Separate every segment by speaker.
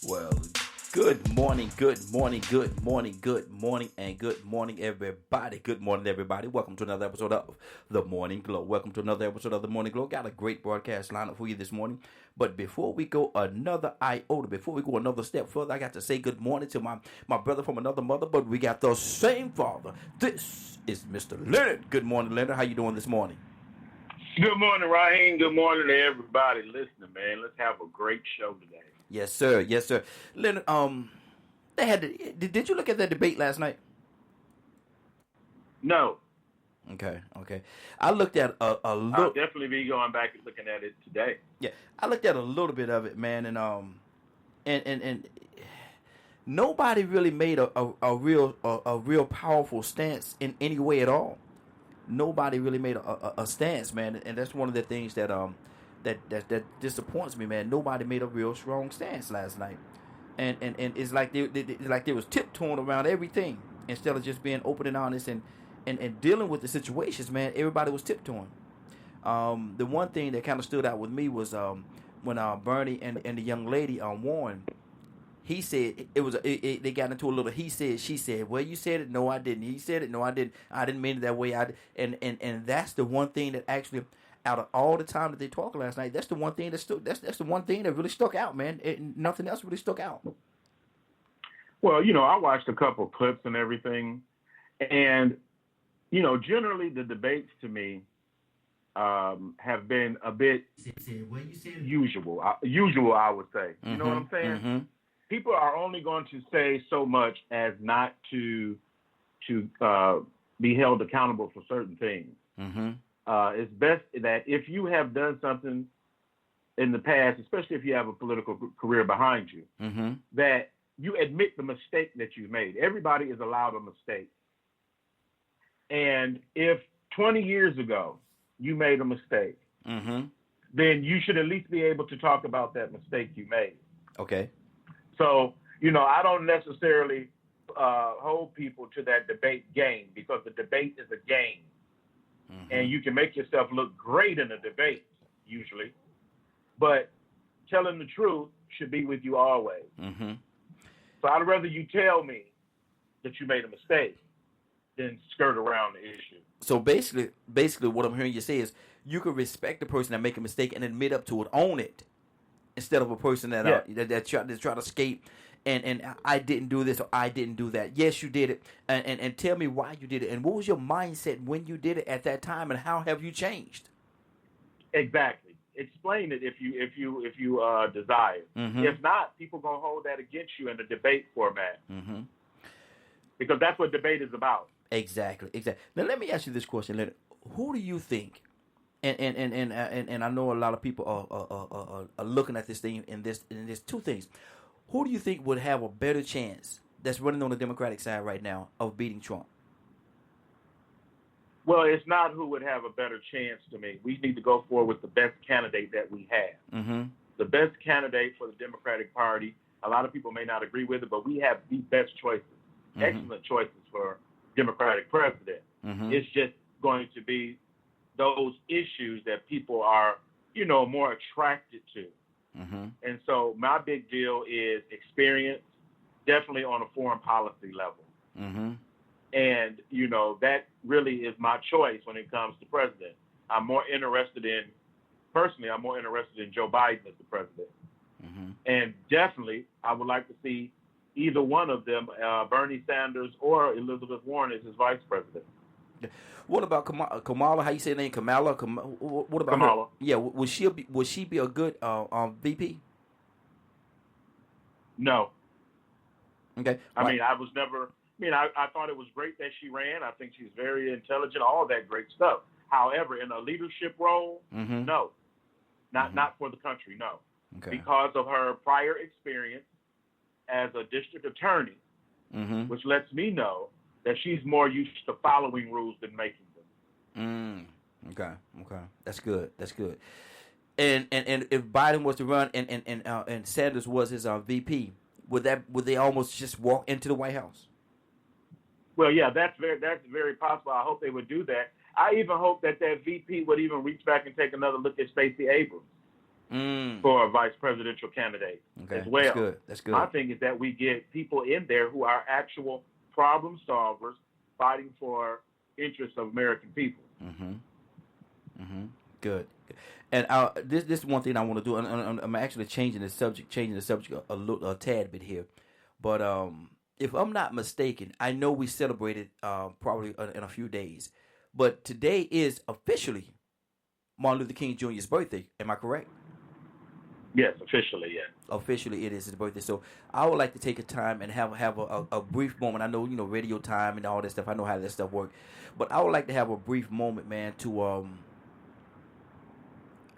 Speaker 1: Well, good morning, good morning, good morning, good morning, and good morning, everybody. Good morning, everybody. Welcome to another episode of The Morning Glow. Welcome to another episode of The Morning Glow. Got a great broadcast lineup for you this morning. But before we go another iota, before we go another step further, I got to say good morning to my brother from another mother, but we got the same father. This is Mr. Leonard. Good morning, Leonard. How you doing this morning?
Speaker 2: Good morning, Raheem. Good morning to everybody listening, man. Let's have a great show today.
Speaker 1: Yes, sir. Yes, sir. Leonard, they had did you look at that debate last night?
Speaker 2: No.
Speaker 1: Okay. I looked at a
Speaker 2: I'll
Speaker 1: little.
Speaker 2: definitely be going back and looking at it today.
Speaker 1: Yeah, I looked at a little bit of it, man, and nobody really made a real powerful stance in any way at all. Nobody really made a stance, man, and that's one of the things that that disappoints me, man. Nobody made a real strong stance last night, and it's like they was tiptoeing around everything instead of just being open and honest and dealing with the situations, man. Everybody was tiptoeing. The one thing that kind of stood out with me was when Bernie and the young lady Warren. He said they got into a little he said she said. Well, you said it. No, I didn't. He said it. No, I didn't. I didn't mean it that way. And that's the one thing that actually, out of all the time that they talked last night, that's the one thing that's the one thing that really stuck out, man. Nothing else really stuck out.
Speaker 2: Well, I watched a couple clips and everything, and generally the debates to me have been a bit usual. Usual, I would say. You know what I'm saying?
Speaker 1: Mm-hmm.
Speaker 2: People are only going to say so much as not to be held accountable for certain things.
Speaker 1: Mm-hmm.
Speaker 2: It's best that if you have done something in the past, especially if you have a political career behind you,
Speaker 1: Mm-hmm.
Speaker 2: that you admit the mistake that you made. Everybody is allowed a mistake. And if 20 years ago you made a mistake,
Speaker 1: Mm-hmm.
Speaker 2: then you should at least be able to talk about that mistake you made.
Speaker 1: Okay.
Speaker 2: So, I don't necessarily hold people to that debate game, because the debate is a game.
Speaker 1: Mm-hmm.
Speaker 2: And you can make yourself look great in a debate, usually. But telling the truth should be with you always.
Speaker 1: Mm-hmm.
Speaker 2: So I'd rather you tell me that you made a mistake than skirt around the issue.
Speaker 1: So basically, what I'm hearing you say is you can respect the person that make a mistake and admit up to it, own it, instead of a person that try to escape and I didn't do this or I didn't do that. Yes, you did it, and tell me why you did it and what was your mindset when you did it at that time and how have you changed?
Speaker 2: Exactly. Explain it if you desire.
Speaker 1: Mm-hmm.
Speaker 2: If not, people gonna hold that against you in the debate format.
Speaker 1: Mm-hmm.
Speaker 2: Because that's what debate is about.
Speaker 1: Exactly. Now let me ask you this question, Leonard. Who do you think? And I know a lot of people are looking at this thing in this two things. Who do you think would have a better chance that's running on the Democratic side right now of beating Trump?
Speaker 2: Well, it's not who would have a better chance to me. We need to go forward with the best candidate that we have.
Speaker 1: Mm-hmm.
Speaker 2: The best candidate for the Democratic Party. A lot of people may not agree with it, but we have the best choices, excellent choices for Democratic president.
Speaker 1: Mm-hmm.
Speaker 2: It's just going to be those issues that people are, more attracted to.
Speaker 1: Mm-hmm.
Speaker 2: And so my big deal is experience, definitely on a foreign policy level.
Speaker 1: Mm-hmm.
Speaker 2: And, that really is my choice when it comes to president. I'm more interested in personally, I'm more interested in Joe Biden as the president.
Speaker 1: Mm-hmm.
Speaker 2: And definitely, I would like to see either one of them, Bernie Sanders or Elizabeth Warren, as his vice president.
Speaker 1: What about Kamala? How you say her name? Kamala? What about her?
Speaker 2: Kamala.
Speaker 1: Yeah, would she be a good VP?
Speaker 2: No.
Speaker 1: Okay.
Speaker 2: I mean, I thought it was great that she ran. I think she's very intelligent, all that great stuff. However, in a leadership role,
Speaker 1: Mm-hmm.
Speaker 2: no. Not for the country, no.
Speaker 1: Okay.
Speaker 2: Because of her prior experience as a district attorney,
Speaker 1: Mm-hmm.
Speaker 2: which lets me know that she's more used to following rules than making them.
Speaker 1: Okay. That's good. And if Biden was to run and Sanders was his VP, would they almost just walk into the White House?
Speaker 2: Well, yeah, that's very possible. I hope they would do that. I even hope that VP would even reach back and take another look at Stacey Abrams for a vice presidential candidate as well.
Speaker 1: That's good.
Speaker 2: My thing is that we get people in there who are actual problem solvers fighting for interests of American people.
Speaker 1: Good. And this is one thing I want to do. And I'm actually changing the subject a tad bit here. But if I'm not mistaken, I know we celebrated probably in a few days. But today is officially Martin Luther King Jr.'s birthday. Am I correct?
Speaker 2: Yes, officially, yes.
Speaker 1: Officially, it is his birthday. So I would like to take a time and have a brief moment. I know, radio time and all that stuff. I know how that stuff works. But I would like to have a brief moment, man, to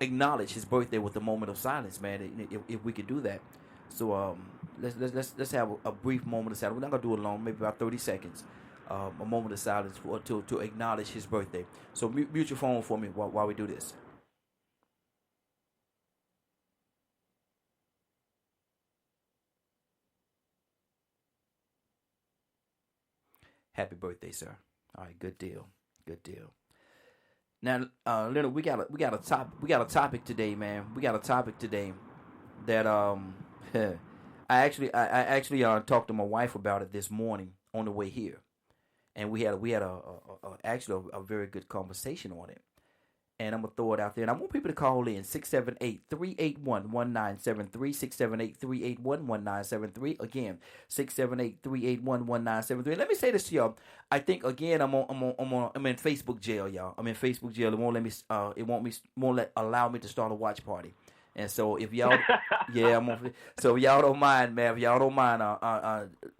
Speaker 1: acknowledge his birthday with a moment of silence, man. If we could do that. So let's have a brief moment of silence. We're not gonna do it long, maybe about 30 seconds. A moment of silence to acknowledge his birthday. So mute your phone for me while we do this. Happy birthday, sir. All right, good deal. Now, Leonard, we got a topic today, man. We got a topic today that I actually talked to my wife about it this morning on the way here, and we had a very good conversation on it. And I'm going to throw it out there. And I want people to call in 678-381-1973, 678-381-1973. Again, 678-381-1973. Let me say this to y'all. I think again I'm in Facebook jail, y'all. I'm in Facebook jail. It won't let me allow me to start a watch party. And so if y'all so if y'all don't mind, man,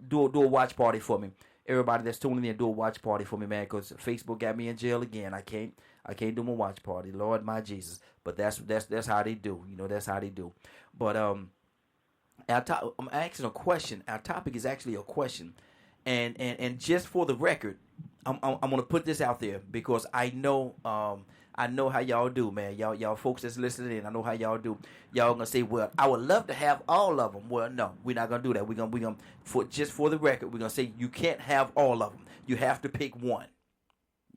Speaker 1: do a watch party for me. Everybody that's tuning in, do a watch party for me, man, because Facebook got me in jail again. I can't do my watch party. Lord, my Jesus. But that's how they do. That's how they do. But I'm asking a question. Our topic is actually a question. And just for the record, I'm gonna put this out there because I know how y'all do, man. Y'all folks that's listening in, I know how y'all do. Y'all gonna say, well, I would love to have all of them. Well, no, we're not gonna do that. We're gonna for the record, we're gonna say you can't have all of them. You have to pick one.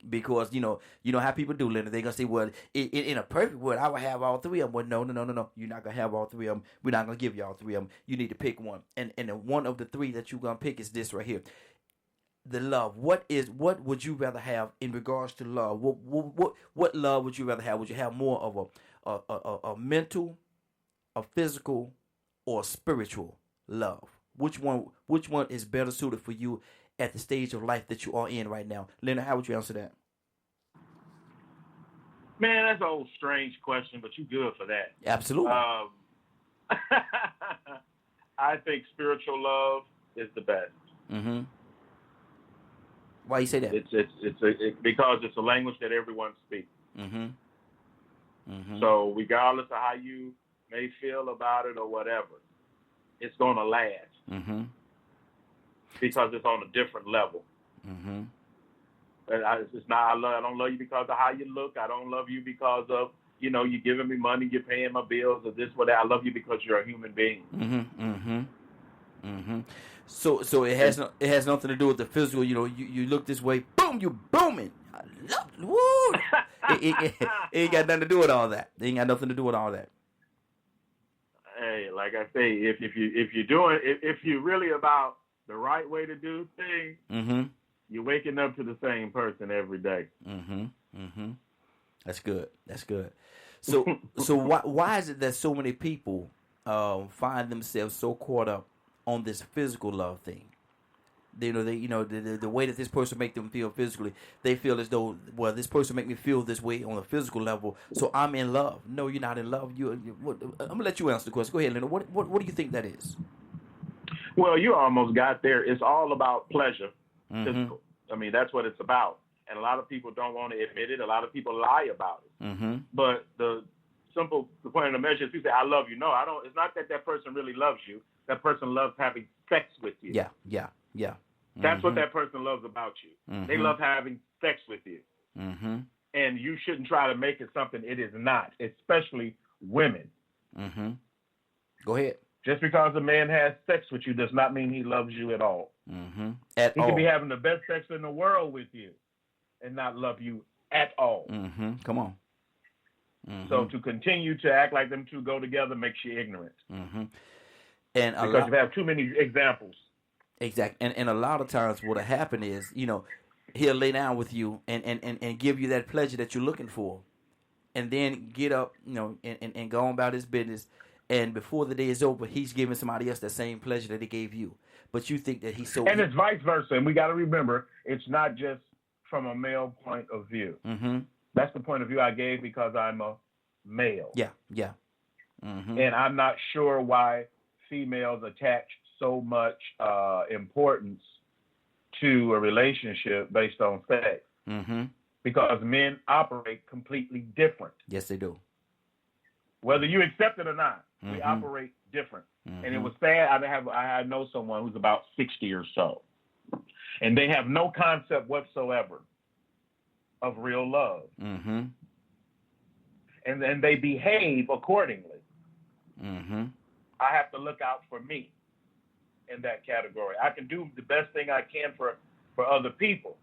Speaker 1: Because you know how people do, Leonard. They're gonna say, "Well, in a perfect world, I would have all three of them." Well, no. You're not gonna have all three of them. We're not gonna give you all three of them. You need to pick one, and one of the three that you're gonna pick is this right here. The love. What would you rather have in regards to love? What love would you rather have? Would you have more of a mental, a physical, or a spiritual love? Which one is better suited for you at the stage of life that you are in right now? Leonard, how would you answer that?
Speaker 2: Man, that's an old strange question, but you're good for that.
Speaker 1: Absolutely.
Speaker 2: I think spiritual love is the best.
Speaker 1: Mm-hmm. Why you say that?
Speaker 2: It's because it's a language that everyone speaks.
Speaker 1: Mm-hmm. Mm-hmm.
Speaker 2: So regardless of how you may feel about it or whatever, it's going to last.
Speaker 1: Mm-hmm.
Speaker 2: Because it's on a different level.
Speaker 1: Mm-hmm.
Speaker 2: It's not. I don't love you because of how you look. I don't love you because of you're giving me money, you're paying my bills, or this, or that. I love you because you're a human being.
Speaker 1: Mm-hmm. Mm-hmm. Mm-hmm. So it has nothing to do with the physical. You look this way, boom, you booming. I love it. Woo. it ain't got nothing to do with all that. It ain't got nothing to do with all that.
Speaker 2: Hey, like I say, if you're really about the right way to do things,
Speaker 1: mm-hmm.
Speaker 2: You're waking up to the same person every day.
Speaker 1: Mm-hmm. Mm-hmm. That's good. So why is it that so many people find themselves so caught up on this physical love thing? The way that this person make them feel physically, they feel as though, well, this person make me feel this way on a physical level, so I'm in love. No, you're not in love. I'm gonna let you answer the question. Go ahead, Leonard. What do you think that is?
Speaker 2: Well, you almost got there. It's all about pleasure,
Speaker 1: Mm-hmm.
Speaker 2: physical. I mean, that's what it's about. And a lot of people don't want to admit it. A lot of people lie about it.
Speaker 1: Mm-hmm.
Speaker 2: But the point of the measure is, people say, "I love you." No, I don't. It's not that person really loves you. That person loves having sex with you.
Speaker 1: Yeah. Mm-hmm.
Speaker 2: That's what that person loves about you.
Speaker 1: Mm-hmm.
Speaker 2: They love having sex with you.
Speaker 1: Mm-hmm.
Speaker 2: And you shouldn't try to make it something it is not, especially women.
Speaker 1: Mm-hmm. Go ahead.
Speaker 2: Just because a man has sex with you does not mean he loves you at all.
Speaker 1: Mm-hmm.
Speaker 2: He could be having the best sex in the world with you and not love you at all.
Speaker 1: Mm-hmm. Come on. Mm-hmm.
Speaker 2: So to continue to act like them two go together makes you ignorant.
Speaker 1: Mm-hmm. And
Speaker 2: because you have too many examples.
Speaker 1: Exactly. And a lot of times what'll happen is, he'll lay down with you and give you that pleasure that you're looking for. And then get up, and go on about his business. And before the day is over, he's giving somebody else the same pleasure that he gave you. But you think that he's so...
Speaker 2: And it's vice versa. And we got to remember, it's not just from a male point of view.
Speaker 1: Mm-hmm.
Speaker 2: That's the point of view I gave because I'm a male.
Speaker 1: Yeah. Mm-hmm.
Speaker 2: And I'm not sure why females attach so much importance to a relationship based on sex.
Speaker 1: Mm-hmm.
Speaker 2: Because men operate completely different.
Speaker 1: Yes, they do.
Speaker 2: Whether you accept it or not,
Speaker 1: mm-hmm.
Speaker 2: we operate different.
Speaker 1: Mm-hmm.
Speaker 2: And it was sad. I know someone who's about 60 or so, and they have no concept whatsoever of real love.
Speaker 1: Mm-hmm.
Speaker 2: And then they behave accordingly.
Speaker 1: Mm-hmm.
Speaker 2: I have to look out for me in that category. I can do the best thing I can for other people.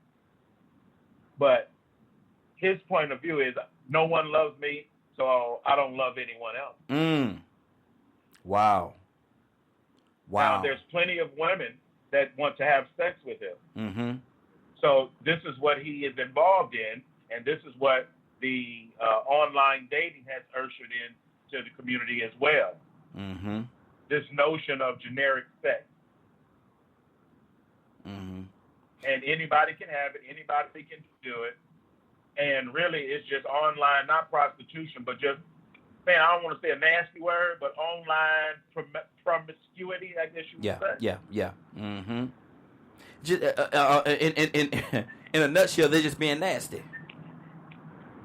Speaker 2: But his point of view is no one loves me, so I don't love anyone else.
Speaker 1: Wow.
Speaker 2: Now, there's plenty of women that want to have sex with him.
Speaker 1: Mm-hmm.
Speaker 2: So this is what he is involved in, and this is what the online dating has ushered in to the community as well.
Speaker 1: Mm-hmm.
Speaker 2: This notion of generic sex.
Speaker 1: Mm-hmm.
Speaker 2: And anybody can have it. Anybody can do it. And really, it's just online, not prostitution, but just, man, I don't want to say a nasty word, but online promiscuity, I guess you would say.
Speaker 1: Yeah. Mm-hmm. Just, in a nutshell, they're just being nasty.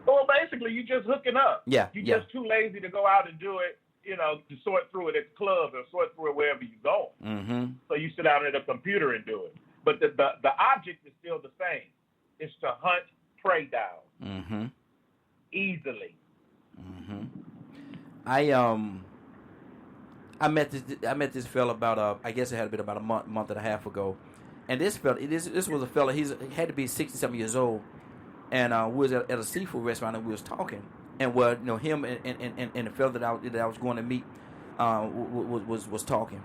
Speaker 2: Well, basically, you're just hooking up.
Speaker 1: Yeah.
Speaker 2: You're just too lazy to go out and do it, to sort through it at the club or sort through it wherever you go.
Speaker 1: Mm-hmm.
Speaker 2: So you sit down at a computer and do it. But the object is still the same. It's to hunt prey down.
Speaker 1: Mm-hmm.
Speaker 2: Easily.
Speaker 1: Mm-hmm. I met this fella about I guess it had been about a month and a half ago, and this fella this was a fella, he had to be 60-something years old, and we was at a seafood restaurant and we was talking, and him and the fella that I was going to meet was talking,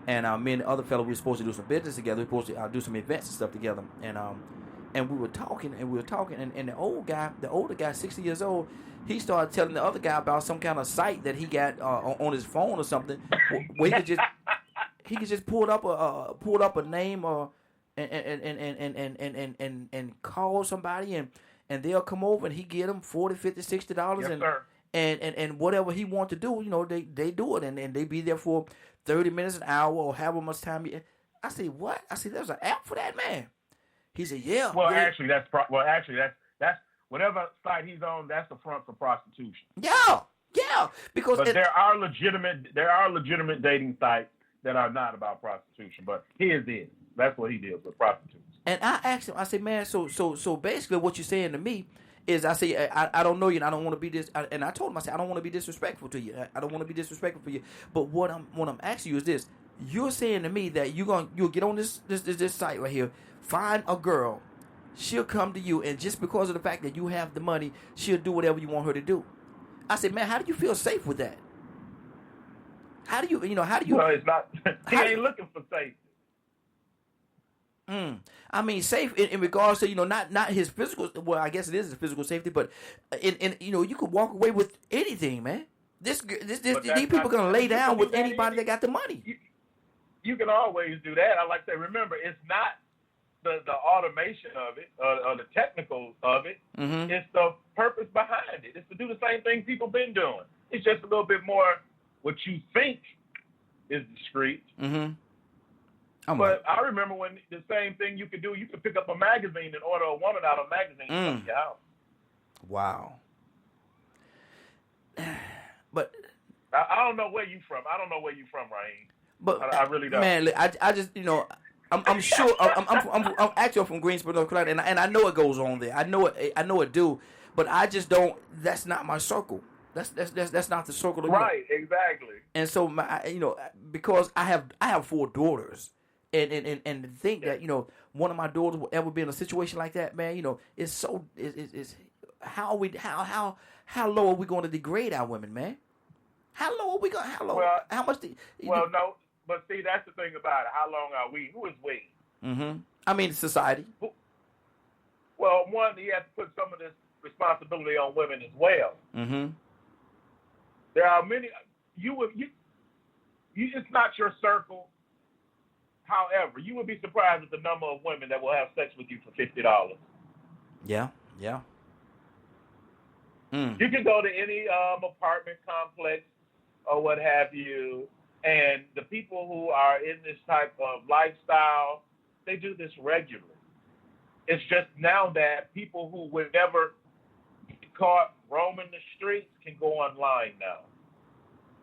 Speaker 1: and me and the other fella, we were supposed to do some business together. We were supposed to do some events and stuff together, and we were talking, and the older guy, 60 years old, he started telling the other guy about some kind of site that he got on his phone or something, where he could just pull up a name and call somebody and they'll come over and he get them $40, $50, $60 and whatever he want to do, they do it and they be there for 30 minutes, an hour, or however much time. I say, what? I say, there's an app for that, man. He said, yeah.
Speaker 2: Well,
Speaker 1: yeah.
Speaker 2: actually, that's whatever site he's on. That's the front for prostitution.
Speaker 1: Yeah, because
Speaker 2: there are legitimate dating sites that are not about prostitution, but his is. That's what he deals with, prostitutes.
Speaker 1: And I asked him, I said, man, so basically what you're saying to me is, I say, I don't know you, and I don't want to be this. And I told him, I said, I don't want to be disrespectful to you. I don't want to be disrespectful for you. But what I'm asking you is this: you're saying to me that you'll get on this site right here, find a girl, she'll come to you, and just because of the fact that you have the money, she'll do whatever you want her to do. I said, man, how do you feel safe with that? How do you?
Speaker 2: Well, it's not. He ain't looking for safety.
Speaker 1: I mean, safe in regards to, not his physical. Well, I guess it is his physical safety, but in you could walk away with anything, man. These people gonna lay down with anybody that got the money.
Speaker 2: You can always do that. I like to remember, it's not the automation of it or the technical of it.
Speaker 1: Mm-hmm.
Speaker 2: It's the purpose behind it. It's to do the same thing people been doing. It's just a little bit more what you think is discreet.
Speaker 1: Mm-hmm.
Speaker 2: But I remember when the same thing you could do, you could pick up a magazine and order a woman out of a magazine and come to your house.
Speaker 1: Wow. But
Speaker 2: I don't know where you from. I don't know where you from, Raheem.
Speaker 1: But
Speaker 2: I really don't.
Speaker 1: Man, I just I'm sure I'm actually from Greensboro, North Carolina, and I know it goes on there. I know it do, but I just don't. That's not my circle. That's not the circle.
Speaker 2: Right, exactly.
Speaker 1: And so because I have 4 daughters, and to think that one of my daughters will ever be in a situation like that, man, it's so it's how low are we going to degrade our women, man? How low are we going? How low?
Speaker 2: Well,
Speaker 1: how much?
Speaker 2: No. But see, that's the thing about it. How long are we? Who is we?
Speaker 1: Mm-hmm. I mean, society.
Speaker 2: Well, one, you have to put some of this responsibility on women as well.
Speaker 1: Mm-hmm.
Speaker 2: There are many. You it's not your circle. However, you would be surprised at the number of women that will have sex with you for $50.
Speaker 1: Yeah.
Speaker 2: You can go to any apartment complex or what have you. And the people who are in this type of lifestyle, they do this regularly. It's just now that people who would never get caught roaming the streets can go online now.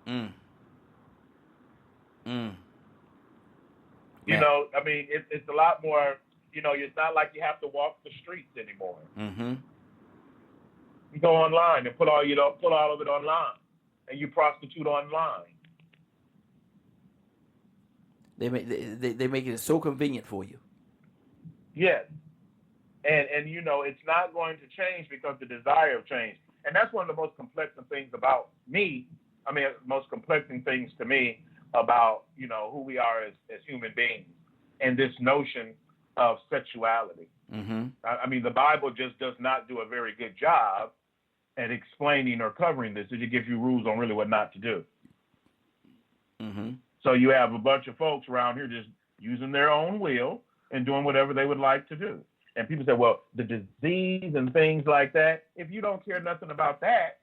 Speaker 2: I mean, it's a lot more, it's not like you have to walk the streets anymore.
Speaker 1: Mm-hmm.
Speaker 2: You go online and put all of it online, and you prostitute online.
Speaker 1: They make it so convenient for you.
Speaker 2: Yes. And it's not going to change because the desire of change. And that's one of the most complexing things about me. I mean, most complexing things to me about, who we are as human beings and this notion of sexuality.
Speaker 1: Mm-hmm.
Speaker 2: I mean, the Bible just does not do a very good job at explaining or covering this. It gives you rules on really what not to do.
Speaker 1: Mm-hmm.
Speaker 2: So you have a bunch of folks around here just using their own will and doing whatever they would like to do. And people say, well, the disease and things like that, if you don't care nothing about that,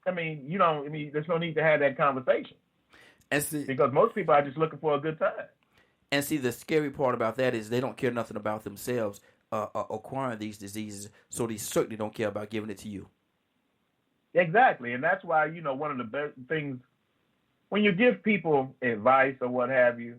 Speaker 2: there's no need to have that conversation. Because most people are just looking for a good time.
Speaker 1: And see, the scary part about that is they don't care nothing about themselves acquiring these diseases, so they certainly don't care about giving it to you.
Speaker 2: Exactly. And that's why, one of the best things, when you give people advice or what have you,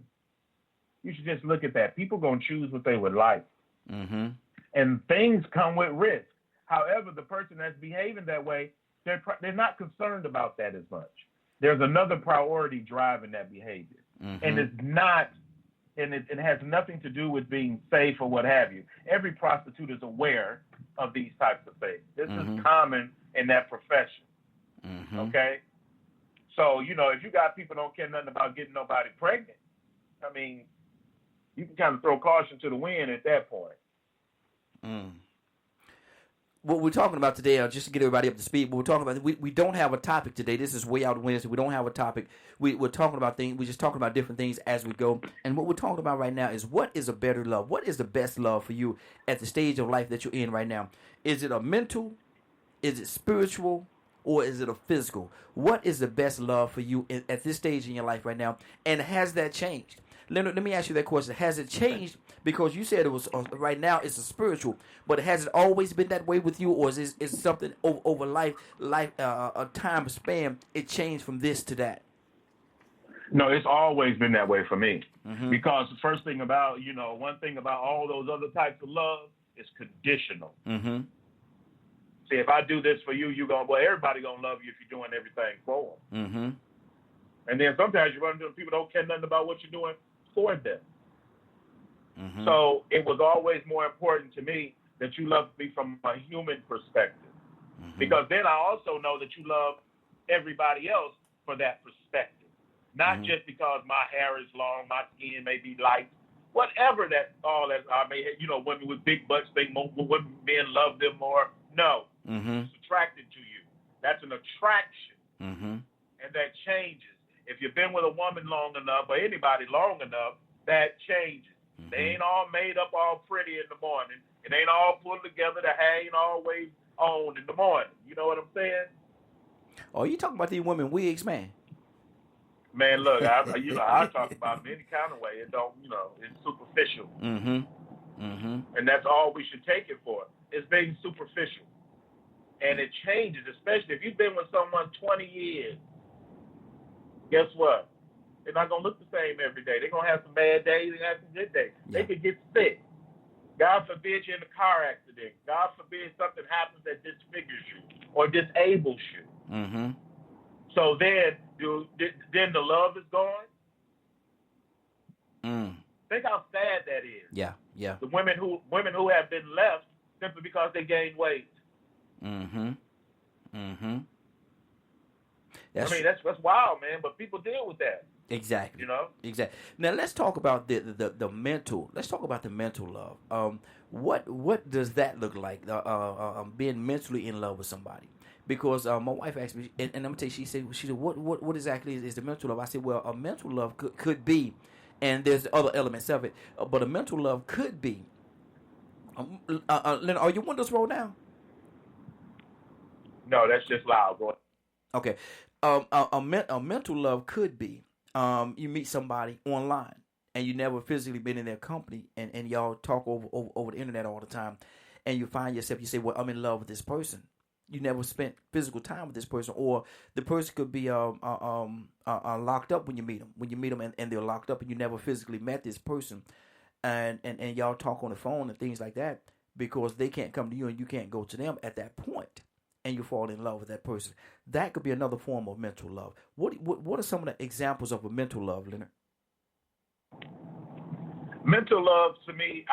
Speaker 2: you should just look at that. People going to choose what they would like.
Speaker 1: Mm-hmm.
Speaker 2: And things come with risk. However, the person that's behaving that way, they're not concerned about that as much. There's another priority driving that behavior.
Speaker 1: Mm-hmm.
Speaker 2: And it's not, and it has nothing to do with being safe or what have you. Every prostitute is aware of these types of things. This is common in that profession.
Speaker 1: Mm-hmm.
Speaker 2: Okay? So, if you got people don't care nothing about getting nobody pregnant, I mean, you can kind of throw caution to the wind at that point.
Speaker 1: What we're talking about today, just to get everybody up to speed, what we're talking about, we don't have a topic today. This is Way Out Wednesday. We don't have a topic. We're talking about things. We're just talking about different things as we go. And what we're talking about right now is what is a better love? What is the best love for you at the stage of life that you're in right now? Is it a mental? Is it spiritual? Or is it a physical? What is the best love for you at this stage in your life right now? And has that changed? Leonard, let me ask you that question. Has it changed? Because you said it was right now it's a spiritual, but has it always been that way with you, or is it something over life a time span? It changed from this to that.
Speaker 2: No, it's always been that way for me. Mm-hmm. Because the first thing about one thing about all those other types of love is conditional.
Speaker 1: Mm-hmm.
Speaker 2: See, if I do this for you, everybody gonna love you if you're doing everything for them.
Speaker 1: Mm-hmm.
Speaker 2: And then sometimes you run into people don't care nothing about what you're doing for them.
Speaker 1: Mm-hmm.
Speaker 2: So it was always more important to me that you love me from a human perspective. Mm-hmm. Because then I also know that you love everybody else for that perspective. Not just because my hair is long, my skin may be light, whatever that all that. I mean, women with big butts think women men love them more. No,
Speaker 1: Mm-hmm.
Speaker 2: it's attracted to you. That's an attraction,
Speaker 1: Mm-hmm.
Speaker 2: and that changes. If you've been with a woman long enough, or anybody long enough, that changes.
Speaker 1: Mm-hmm.
Speaker 2: They ain't all made up, all pretty in the morning. It ain't all put together. The hair ain't always on in the morning. You know what I'm saying?
Speaker 1: Oh, you talking about these women wigs, man?
Speaker 2: Man, look, I talk about it any kind of way. It don't, it's superficial.
Speaker 1: Mm-hmm. Mm-hmm.
Speaker 2: And that's all we should take it for. It's being superficial. And it changes, especially if you've been with someone 20 years. Guess what? They're not going to look the same every day. They're going to have some bad days and have some good days.
Speaker 1: Yeah.
Speaker 2: They could get sick. God forbid you're in a car accident. God forbid something happens that disfigures you or disables you.
Speaker 1: Mm-hmm.
Speaker 2: So then the love is gone. Think how sad that is.
Speaker 1: Yeah, yeah.
Speaker 2: The women who have been left simply because they gained weight.
Speaker 1: Mm-hmm. Mm-hmm.
Speaker 2: That's wild, man. But people deal with that.
Speaker 1: Exactly.
Speaker 2: Exactly.
Speaker 1: Now let's talk about the mental. Let's talk about the mental love. What does that look like? Being mentally in love with somebody. Because my wife asked me, and I'm gonna tell you, she said, what exactly is the mental love? I said, well, a mental love could be, and there's other elements of it, but a mental love could be. Leonard, are your windows rolled down?
Speaker 2: No, that's just loud, boy.
Speaker 1: Okay. A mental love could be, you meet somebody online and you never physically been in their company, and y'all talk over the internet all the time, and you find yourself, you say, well, I'm in love with this person. You never spent physical time with this person, or the person could be locked up when you meet them, and they're locked up, and you never physically met this person, and y'all talk on the phone and things like that, because they can't come to you and you can't go to them at that point, and you fall in love with that person. That could be another form of mental love. What are some of the examples of a mental love, Leonard?
Speaker 2: Mental love, to me,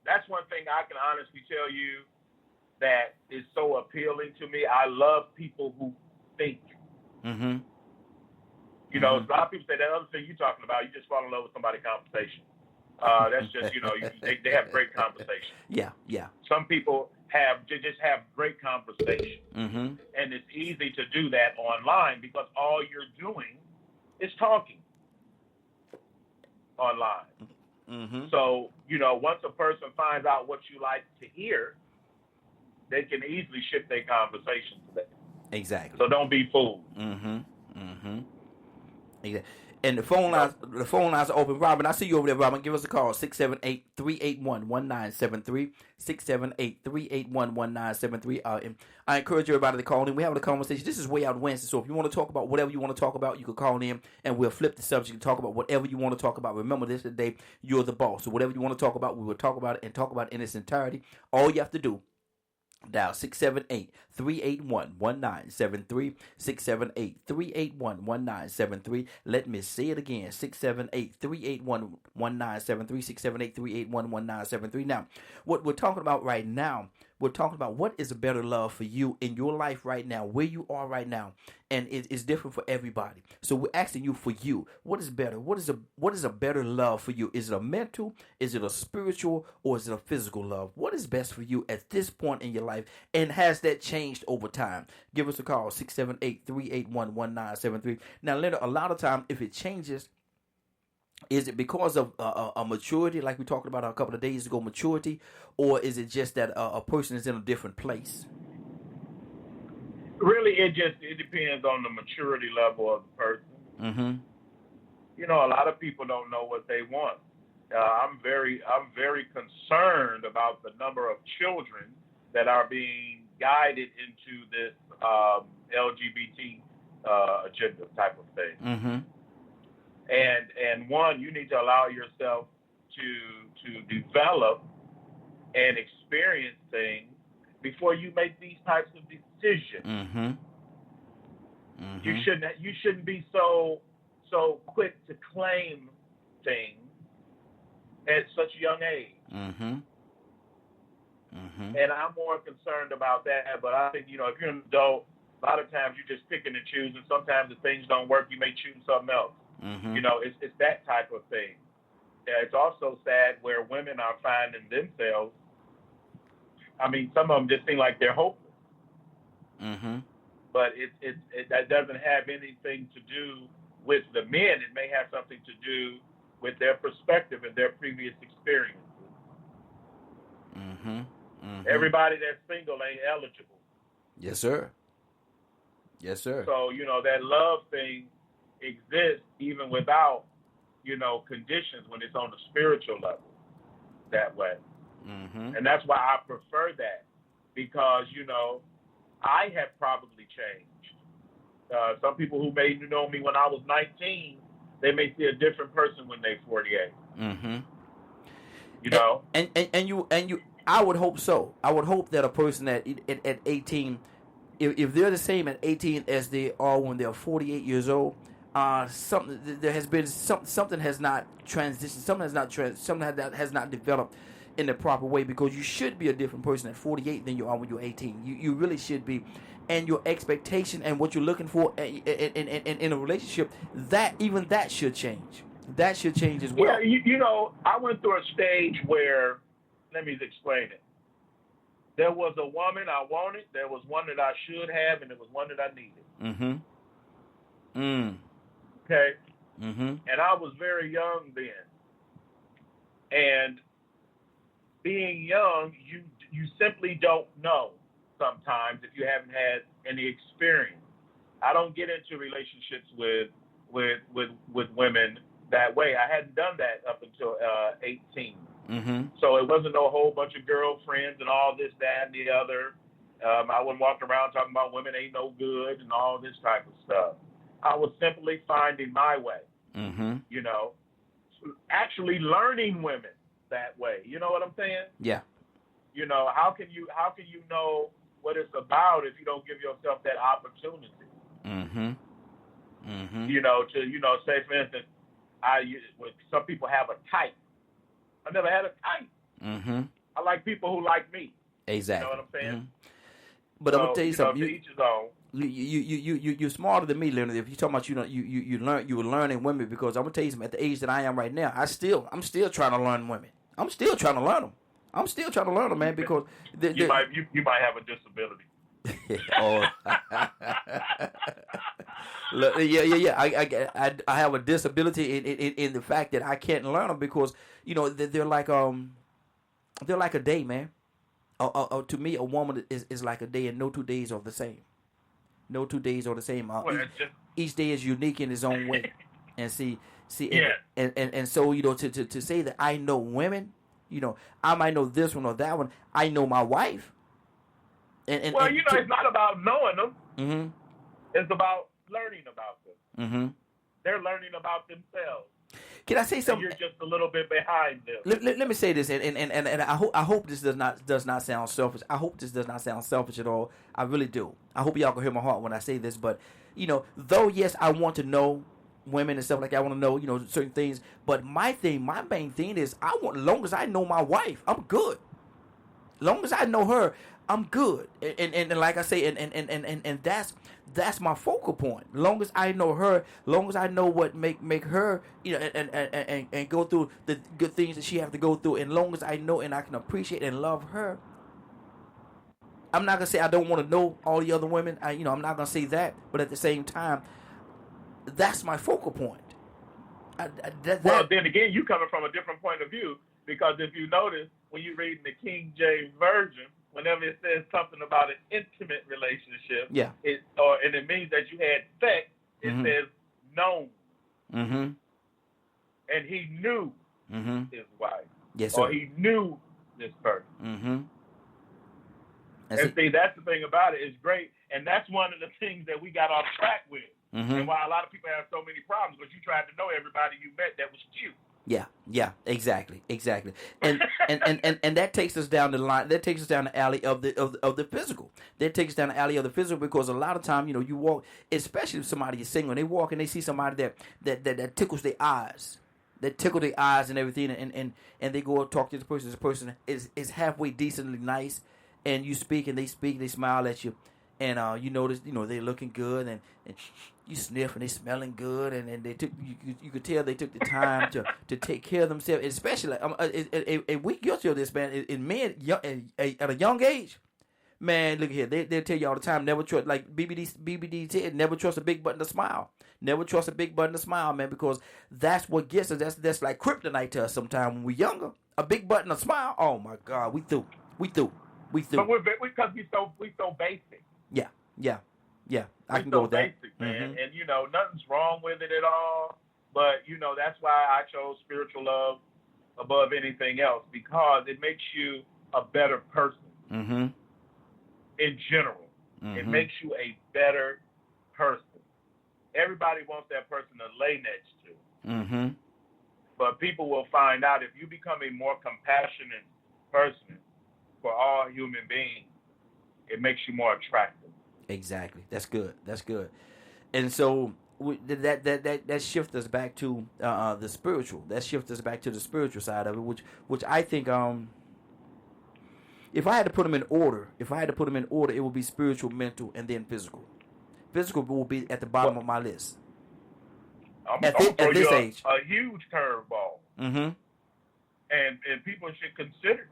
Speaker 2: that's one thing I can honestly tell you that is so appealing to me. I love people who think.
Speaker 1: Mm-hmm.
Speaker 2: A lot of people say that other thing you're talking about, you just fall in love with somebody's conversation. That's just, they have great conversation.
Speaker 1: Yeah.
Speaker 2: Some people just have great conversation.
Speaker 1: Mm-hmm.
Speaker 2: And it's easy to do that online because all you're doing is talking online.
Speaker 1: Mm-hmm.
Speaker 2: So, once a person finds out what you like to hear, they can easily shift their conversation to that.
Speaker 1: Exactly.
Speaker 2: So don't be fooled.
Speaker 1: Mm-hmm. Mm-hmm. Exactly. And the phone lines are open. Robin, I see you over there, Robin. Give us a call, 678-381-1973, 678-381-1973. And I encourage everybody to call in. We're having a conversation. This is Way Out Wednesday, so if you want to talk about whatever you want to talk about, you can call in, and we'll flip the subject and talk about whatever you want to talk about. Remember, this today, you're the boss. So whatever you want to talk about, we will talk about it and talk about it in its entirety. All you have to do, dial 678-381-1973, 678-381-1973. Let me say it again, 678-381-1973, 678-381-1973. Now, what we're talking about right now, we're talking about what is a better love for you in your life right now, where you are right now, and it's different for everybody. So we're asking you, for you, what is better? What is a better love for you? Is it a mental? Is it a spiritual? Or is it a physical love? What is best for you at this point in your life? And has that changed over time? Give us a call, 678-381-1973. Now, Leonard, a lot of time, if it changes, is it because of a maturity, like we talked about a couple of days ago, maturity, or is it just that a person is in a different place?
Speaker 2: Really, it depends on the maturity level of the person.
Speaker 1: Mm-hmm.
Speaker 2: A lot of people don't know what they want. I'm very concerned about the number of children that are being guided into this LGBT agenda type of thing.
Speaker 1: Mm-hmm.
Speaker 2: And one, you need to allow yourself to develop and experience things before you make these types of decisions.
Speaker 1: Mm-hmm. Mm-hmm.
Speaker 2: You shouldn't be so quick to claim things at such a young age.
Speaker 1: Mm-hmm. Mm-hmm.
Speaker 2: And I'm more concerned about that. But I think, if you're an adult, a lot of times you're just picking and choosing. Sometimes if things don't work, you may choose something else.
Speaker 1: Mm-hmm.
Speaker 2: It's that type of thing. it's also sad where women are finding themselves. I mean, some of them just seem like they're hopeless.
Speaker 1: Mm-hmm.
Speaker 2: But that doesn't have anything to do with the men. It may have something to do with their perspective and their previous experiences.
Speaker 1: Mm-hmm. Mm-hmm.
Speaker 2: Everybody that's single ain't eligible.
Speaker 1: Yes, sir. Yes, sir.
Speaker 2: So, that love thing exists even without, conditions when it's on the spiritual level that way.
Speaker 1: Mm-hmm.
Speaker 2: And that's why I prefer that because, I have probably changed. Some people who may know me when I was 19, they may see a different person when they're 48.
Speaker 1: Mm-hmm.
Speaker 2: And
Speaker 1: you I would hope so. I would hope that a person at 18, if they're the same at 18 as they are when they're 48 years old, something has not transitioned, something has not developed in the proper way, because you should be a different person at 48 than you are when you're 18. You really should be, and your expectation and what you're looking for in a relationship, that should change. That should change as well.
Speaker 2: Yeah, I went through a stage where, let me explain it. There was a woman I wanted, there was one that I should have, and there was one that I needed.
Speaker 1: Mm-hmm.
Speaker 2: Okay?
Speaker 1: Mm-hmm.
Speaker 2: And I was very young then. And being young, you simply don't know sometimes if you haven't had any experience. I don't get into relationships with women that way. I hadn't done that up until 18.
Speaker 1: Mm-hmm.
Speaker 2: So it wasn't a whole bunch of girlfriends and all this, that, and the other. I wasn't walking around talking about women ain't no good and all this type of stuff. I was simply finding my way.
Speaker 1: Mm-hmm.
Speaker 2: Actually learning women that way. You know what I'm saying?
Speaker 1: Yeah.
Speaker 2: How can you know what it's about if you don't give yourself that opportunity?
Speaker 1: Mm-hmm. Mm-hmm.
Speaker 2: To say, for instance, some people have a type. I never had a type.
Speaker 1: Mm-hmm.
Speaker 2: I like people who like me.
Speaker 1: Exactly.
Speaker 2: You know what I'm saying?
Speaker 1: Mm-hmm. But I'm gonna tell you something.
Speaker 2: To each his own.
Speaker 1: You're smarter than me, Leonard. If you're talking about you were learning women, because I'm gonna tell you something. At the age that I am right now, I'm still trying to learn women. I'm still trying to learn them. I'm still trying to learn them, man. Because
Speaker 2: you might have a disability.
Speaker 1: Oh. Look, yeah. I have a disability in the fact that I can't learn them, because they're like a day, man. To me, a woman is like a day, and no 2 days are the same. No 2 days are the same. Each day is unique in its own way. And
Speaker 2: yeah.
Speaker 1: And so to say that I know women, I might know this one or that one. I know my wife.
Speaker 2: It's not about knowing them.
Speaker 1: Mm-hmm.
Speaker 2: It's about learning about them.
Speaker 1: Mm-hmm.
Speaker 2: They're learning about themselves.
Speaker 1: Can I say something?
Speaker 2: You're just a little bit behind them.
Speaker 1: Let me say this, and I hope this does not sound selfish. I hope this does not sound selfish at all. I really do. I hope y'all can hear my heart when I say this. But though yes, I want to know women and stuff like that. I want to know certain things. But my main thing is as long as I know my wife, I'm good. Long as I know her, I'm good. And like I say, and that's my focal point. Long as I know her, long as I know what make her, and go through the good things that she have to go through, and long as I know and I can appreciate and love her. I'm not gonna say I don't want to know all the other women. I'm not gonna say that, but at the same time, that's my focal point.
Speaker 2: Well, then again, you coming from a different point of view, because if you notice when you read the King James Version, whenever it says something about an intimate relationship, and it means that you had sex, it says known.
Speaker 1: Mm-hmm.
Speaker 2: And he knew his wife.
Speaker 1: Yes, sir.
Speaker 2: Or he knew this person.
Speaker 1: Mm-hmm.
Speaker 2: And see, that's the thing about it. It's great. And that's one of the things that we got off track with.
Speaker 1: Mm-hmm.
Speaker 2: And why a lot of people have so many problems, because you tried to know everybody you met that was cute.
Speaker 1: Yeah, exactly, and that takes us down the line. That takes us down the alley of the physical. That takes us down the alley of the physical, because a lot of time, you walk, especially if somebody is single, and they walk and they see somebody that tickles their eyes, that tickle their eyes and everything, and they go and talk to this person. This person is halfway decently nice, and you speak and they speak, they smile at you, and you notice, they're looking good, and you sniff and they smelling good, and they took you could tell they took the time to take care of themselves, especially we guilty of this, man. In men at a young age, man. Look here, they'll tell you all the time, never trust, like BBD said, never trust a big button to smile. Never trust a big button to smile, man, because that's what gets us. That's like kryptonite to us sometimes when we're younger. A big button to smile, oh my God, we through. But
Speaker 2: because we so basic.
Speaker 1: Yeah. I can go with that.
Speaker 2: Basic, man, and nothing's wrong with it at all. But that's why I chose spiritual love above anything else, because it makes you a better person.
Speaker 1: Mm-hmm.
Speaker 2: In general, it makes you a better person. Everybody wants that person to lay next to.
Speaker 1: Mm-hmm.
Speaker 2: But people will find out if you become a more compassionate person for all human beings, it makes you more attractive.
Speaker 1: Exactly. That's good. And so that shifts us back to the spiritual. That shifts us back to the spiritual side of it, which I think if I had to put them in order, it would be spiritual, mental, and then physical. Physical will be at the bottom of my list.
Speaker 2: At this age, a huge curveball.
Speaker 1: Mm-hmm.
Speaker 2: And people should consider it.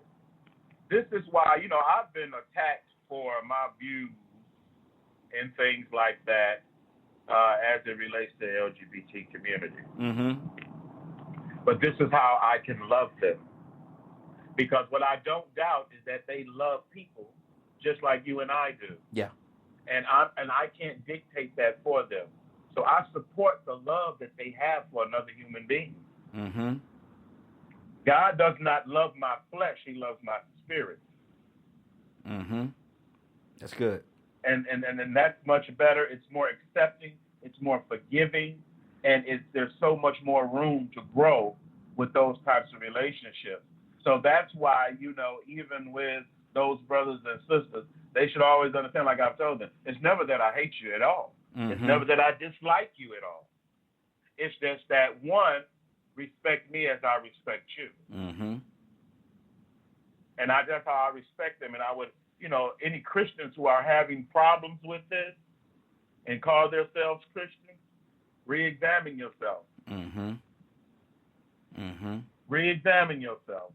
Speaker 2: This is why I've been attacked for my views and things like that as it relates to the LGBT community.
Speaker 1: Mm-hmm.
Speaker 2: But this is how I can love them. Because what I don't doubt is that they love people just like you and I do.
Speaker 1: Yeah.
Speaker 2: And I can't dictate that for them. So I support the love that they have for another human being.
Speaker 1: Mm-hmm.
Speaker 2: God does not love my flesh; He loves my spirit.
Speaker 1: Mm-hmm. That's good.
Speaker 2: And that's much better. It's more accepting. It's more forgiving, and there's so much more room to grow with those types of relationships. So that's why even with those brothers and sisters, they should always understand, like I've told them, it's never that I hate you at all.
Speaker 1: Mm-hmm.
Speaker 2: It's never that I dislike you at all. It's just that, one, respect me as I respect you.
Speaker 1: Mm-hmm.
Speaker 2: And that's how I respect them. And I would, any Christians who are having problems with this and call themselves Christians, re-examine yourself.
Speaker 1: Mm-hmm. Mm-hmm.
Speaker 2: Re-examine yourself.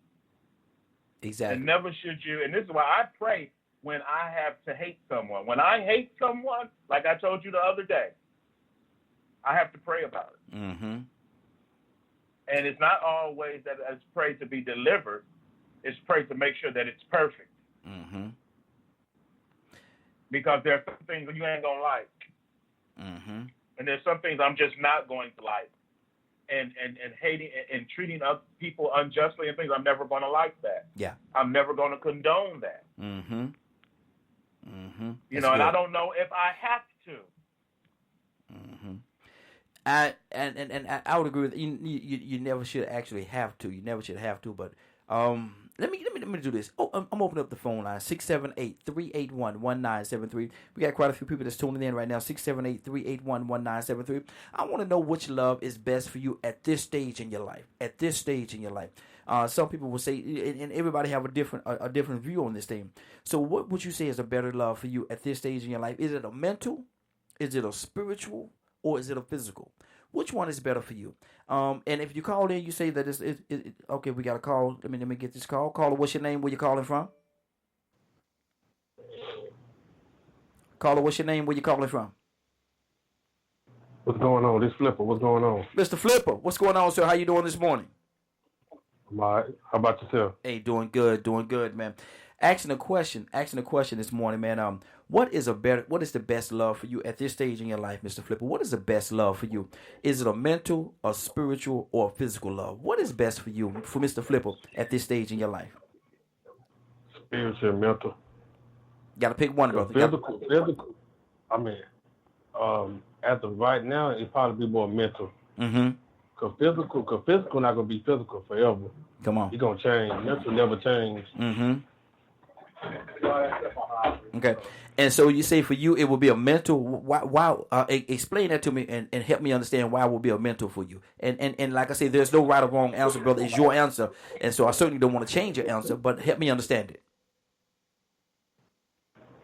Speaker 1: Exactly.
Speaker 2: And never should you, and this is why I pray when I have to hate someone. When I hate someone, like I told you the other day, I have to pray about it.
Speaker 1: Mm-hmm.
Speaker 2: And it's not always that it's pray to be delivered. It's pray to make sure that it's perfect.
Speaker 1: Mm-hmm.
Speaker 2: Because there are some things you ain't going to like.
Speaker 1: Mm-hmm.
Speaker 2: And there's some things I'm just not going to like. And hating and treating other people unjustly and things, I'm never going to like that.
Speaker 1: Yeah.
Speaker 2: I'm never going to condone that.
Speaker 1: Mm-hmm. Mm-hmm.
Speaker 2: And I don't know if I have to.
Speaker 1: Mm-hmm. I would agree with you. You never should actually have to. You never should have to. But let me do this. Oh, I'm opening up the phone line 678-381-1973. We got quite a few people that's tuning in right now. 678-381-1973. I want to know which love is best for you at this stage in your life. Some people will say, and everybody have a different view on this thing. So, what would you say is a better love for you at this stage in your life? Is it a mental? Is it a spiritual? Or is it a physical? Which one is better for you? And if you call in, you say that it's okay. We got a call. Let me get this call. Caller, what's your name? Where you calling from? Caller, what's your name? Where you calling from?
Speaker 3: What's going on? This Flipper. What's going on?
Speaker 1: Mr. Flipper, what's going on, sir? How you doing this morning?
Speaker 3: I'm all right. How about yourself?
Speaker 1: Hey, doing good, man. Asking a question this morning, man. What is the best love for you at this stage in your life, Mr. Flipper? What is the best love for you? Is it a mental, a spiritual, or a physical love? What is best for you, for Mr. Flipper, at this stage in your life?
Speaker 3: Spiritual and mental.
Speaker 1: Got to pick one, brother.
Speaker 3: Physical. I mean, as of right now, it'd probably be more mental.
Speaker 1: Mm-hmm.
Speaker 3: Cause physical not gonna be physical forever.
Speaker 1: Come on.
Speaker 3: It's gonna change. Mental never change.
Speaker 1: Mm-hmm. Okay, and so you say for you it will be a mental. Why explain that to me and help me understand why it will be a mental for you. And like I say, there's no right or wrong answer, brother. It's your answer, and so I certainly don't want to change your answer, but help me understand it.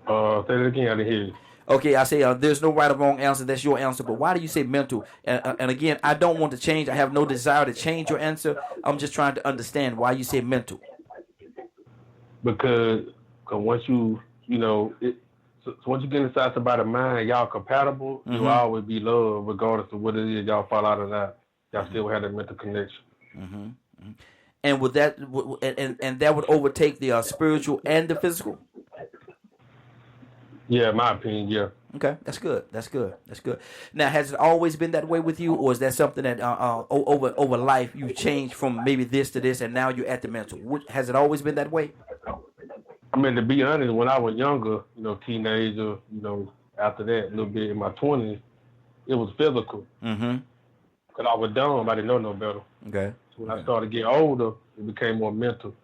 Speaker 3: Say that again. I didn't hear you.
Speaker 1: Okay, I say there's no right or wrong answer. That's your answer. But why do you say mental? And again, I don't want to change. I have no desire to change your answer. I'm just trying to understand why you say mental.
Speaker 3: Because once so once you get inside somebody's mind, y'all compatible, you'll always be loved, regardless of what it is y'all fall out or not. Y'all still have that mental connection.
Speaker 1: And would that and that would overtake the spiritual and the physical?
Speaker 3: Yeah, in my opinion, yeah.
Speaker 1: Okay, that's good. That's good. That's good. Now, has it always been that way with you, or is that something that over life you changed from maybe this to this, and now you're at the mental? Has it always been that way?
Speaker 3: I mean, to be honest, when I was younger, teenager, after that, a little bit in my 20s, it was physical. Because I was dumb, I didn't know no better.
Speaker 1: Okay.
Speaker 3: So when I started getting older, it became more mental.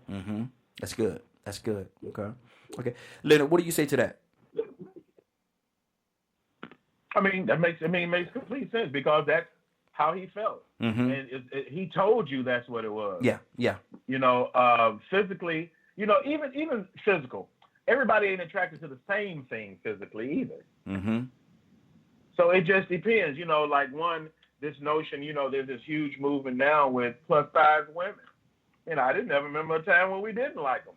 Speaker 1: That's good. That's good. Okay. Leonard, what do you say to that?
Speaker 2: I mean, it makes complete sense because that's how he felt, and he told you that's what it was.
Speaker 1: Yeah.
Speaker 2: Physically, even physical. Everybody ain't attracted to the same thing physically either. So it just depends. This notion. There's this huge movement now with plus size women. I didn't ever remember a time when we didn't like them.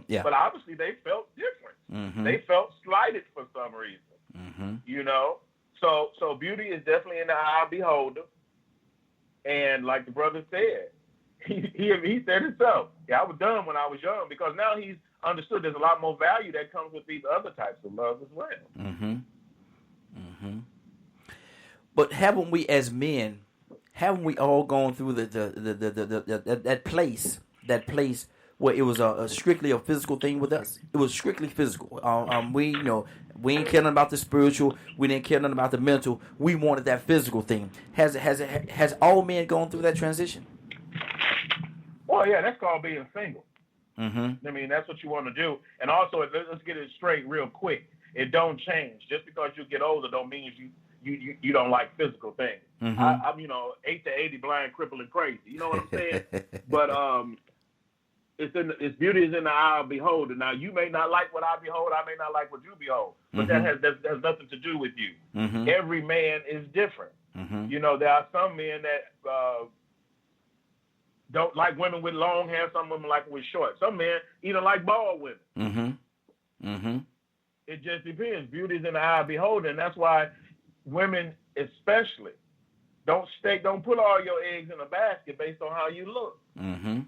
Speaker 1: Yeah.
Speaker 2: But obviously they felt different. They felt slighted for some reason. So beauty is definitely in the eye of the beholder. And like the brother said, he said himself, I was dumb when I was young, because now he's understood there's a lot more value that comes with these other types of love as well.
Speaker 1: But haven't we as men, all gone through that place where it was strictly a physical thing with us? It was strictly physical. We ain't caring about the spiritual. We didn't care nothing about the mental. We wanted that physical thing. Has all men gone through that transition?
Speaker 2: Well, yeah, that's called being single.
Speaker 1: Mm-hmm.
Speaker 2: I mean, that's what you want to do. And also, let's get it straight real quick. It don't change. Just because you get older don't mean you don't like physical things.
Speaker 1: Mm-hmm.
Speaker 2: I'm 8 to 80, blind, crippled, and crazy. You know what I'm saying? But it's beauty is in the eye of the beholder. Now, you may not like what I behold. I may not like what you behold. But that has nothing to do with you.
Speaker 1: Mm-hmm.
Speaker 2: Every man is different.
Speaker 1: Mm-hmm.
Speaker 2: There are some men that don't like women with long hair. Some women like them with short. Some men even like bald women.
Speaker 1: Mm-hmm. Mm-hmm.
Speaker 2: It just depends. Beauty is in the eye of the beholder, and that's why women especially don't put all your eggs in a basket based on how you look.
Speaker 1: Mm-hmm.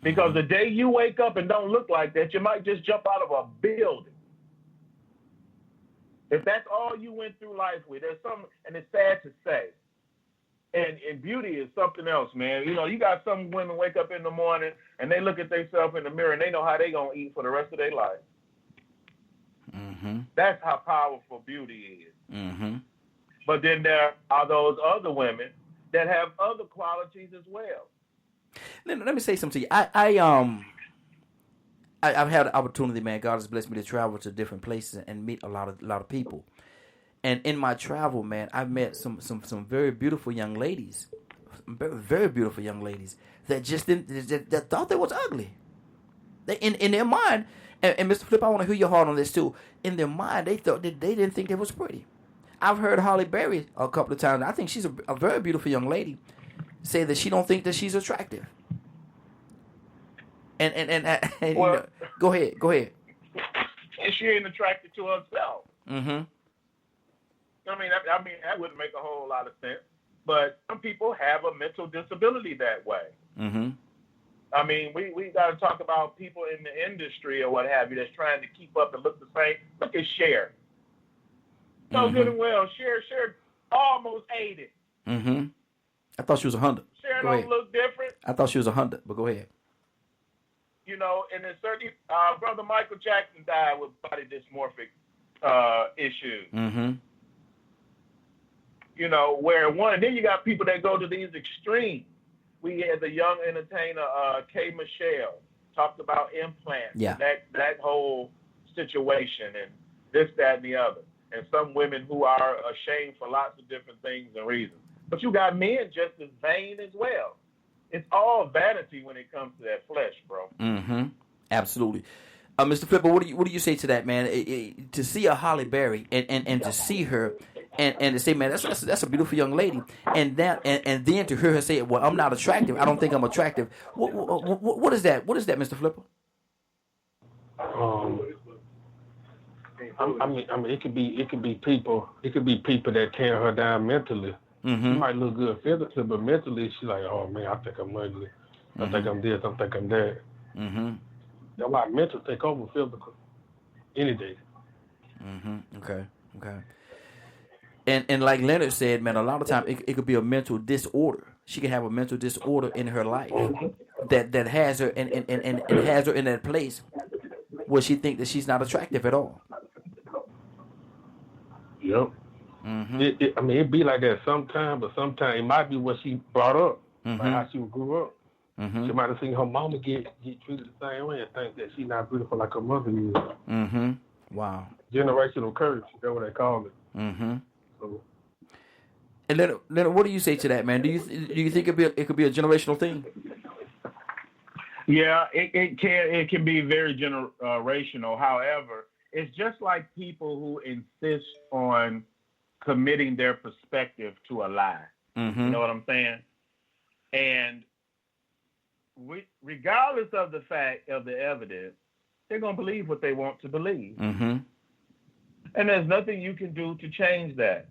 Speaker 2: Because the day you wake up and don't look like that, you might just jump out of a building. If that's all you went through life with, there's something, and it's sad to say. And beauty is something else, man. You got some women wake up in the morning and they look at themselves in the mirror and they know how they gonna eat for the rest of their life.
Speaker 1: Mm-hmm.
Speaker 2: That's how powerful beauty is.
Speaker 1: Mm-hmm.
Speaker 2: But then there are those other women that have other qualities as well.
Speaker 1: Let me say something to you. I've had the opportunity, man. God has blessed me to travel to different places and meet a lot of people. And in my travel, man, I've met some very beautiful young ladies, very, very beautiful young ladies that just that thought they was ugly. They in their mind, and Mr. Flip, I want to hear your heart on this too. In their mind, they thought that they didn't think they was pretty. I've heard Holly Berry a couple of times. I think she's a very beautiful young lady. Say that she don't think that she's attractive. And
Speaker 2: well,
Speaker 1: go ahead.
Speaker 2: And she ain't attracted to herself.
Speaker 1: Mm-hmm.
Speaker 2: I mean, that wouldn't make a whole lot of sense. But some people have a mental disability that way.
Speaker 1: Mm-hmm.
Speaker 2: I mean, we got to talk about people in the industry or what have you that's trying to keep up and look the same. Look at Cher. So good and well. Cher almost 80.
Speaker 1: Mm-hmm. I thought she was 100.
Speaker 2: Cher don't look different.
Speaker 1: I thought she was 100, but go ahead.
Speaker 2: And then certainly, Brother Michael Jackson died with body dysmorphic issues.
Speaker 1: Mm-hmm.
Speaker 2: Where then you got people that go to these extremes. We had the young entertainer, K. Michelle, talked about implants.
Speaker 1: Yeah.
Speaker 2: That whole situation and this, that, and the other. And some women who are ashamed for lots of different things and reasons. But you got men just as vain as well. It's all vanity when it comes to that flesh, bro.
Speaker 1: Mm-hmm. Absolutely. Mr. Flipper, what do you say to that, man? To see a Halle Berry and to see her and to say, man, that's a beautiful young lady, and then to hear her say, well, I'm not attractive. I don't think I'm attractive. What is that? What is that, Mr. Flipper?
Speaker 3: I mean, it could be people that tear her down mentally.
Speaker 1: Mm-hmm.
Speaker 3: She might look good physically, but mentally she's like, oh man, I think I'm ugly. I think I'm this. I think I'm that.
Speaker 1: Mm-hmm.
Speaker 3: That's why mental take over physical any day.
Speaker 1: Mm-hmm. Okay. And like Leonard said, man, a lot of times it could be a mental disorder. She can have a mental disorder in her life that has her and has her in that place where she thinks that she's not attractive at all.
Speaker 3: Yep.
Speaker 1: Mm-hmm.
Speaker 3: It'd be like that sometimes, but sometimes it might be what she brought up,
Speaker 1: Mm-hmm.
Speaker 3: like how she grew up.
Speaker 1: Mm-hmm.
Speaker 3: She might have seen her mama get treated the same way and think that she's not beautiful like her mother is.
Speaker 1: Mm-hmm. Wow.
Speaker 3: Generational curse, that's what they call it.
Speaker 1: Mm-hmm.
Speaker 3: So,
Speaker 1: and Leonard, what do you say to that, man? Do you think it could be a generational thing?
Speaker 2: Yeah, it can be very generational. However, it's just like people who insist on committing their perspective to a lie.
Speaker 1: Mm-hmm.
Speaker 2: You know what I'm saying? And regardless of the fact of the evidence, they're going to believe what they want to believe.
Speaker 1: Mm-hmm.
Speaker 2: And there's nothing you can do to change that.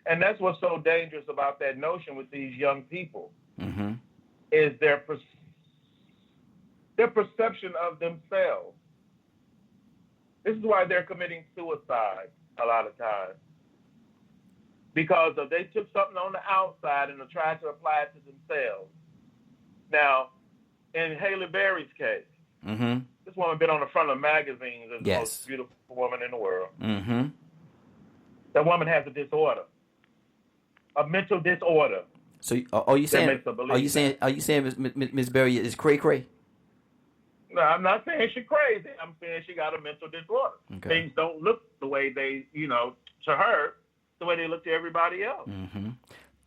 Speaker 2: And that's what's so dangerous about that notion with these young people,
Speaker 1: mm-hmm.
Speaker 2: is their perception of themselves. This is why they're committing suicide a lot of times. Because they took something on the outside and tried to apply it to themselves. Now, in Halle Berry's case,
Speaker 1: mm-hmm.
Speaker 2: this woman been on the front of magazines as
Speaker 1: yes.
Speaker 2: the most beautiful woman in the world.
Speaker 1: Mm-hmm.
Speaker 2: That woman has a disorder, a mental disorder.
Speaker 1: So, are you saying Miss Berry is cray?
Speaker 2: No, I'm not saying she's crazy. I'm saying she got a mental disorder.
Speaker 1: Okay.
Speaker 2: Things don't look the way they, to her, the way they look to everybody else.
Speaker 1: Mm-hmm.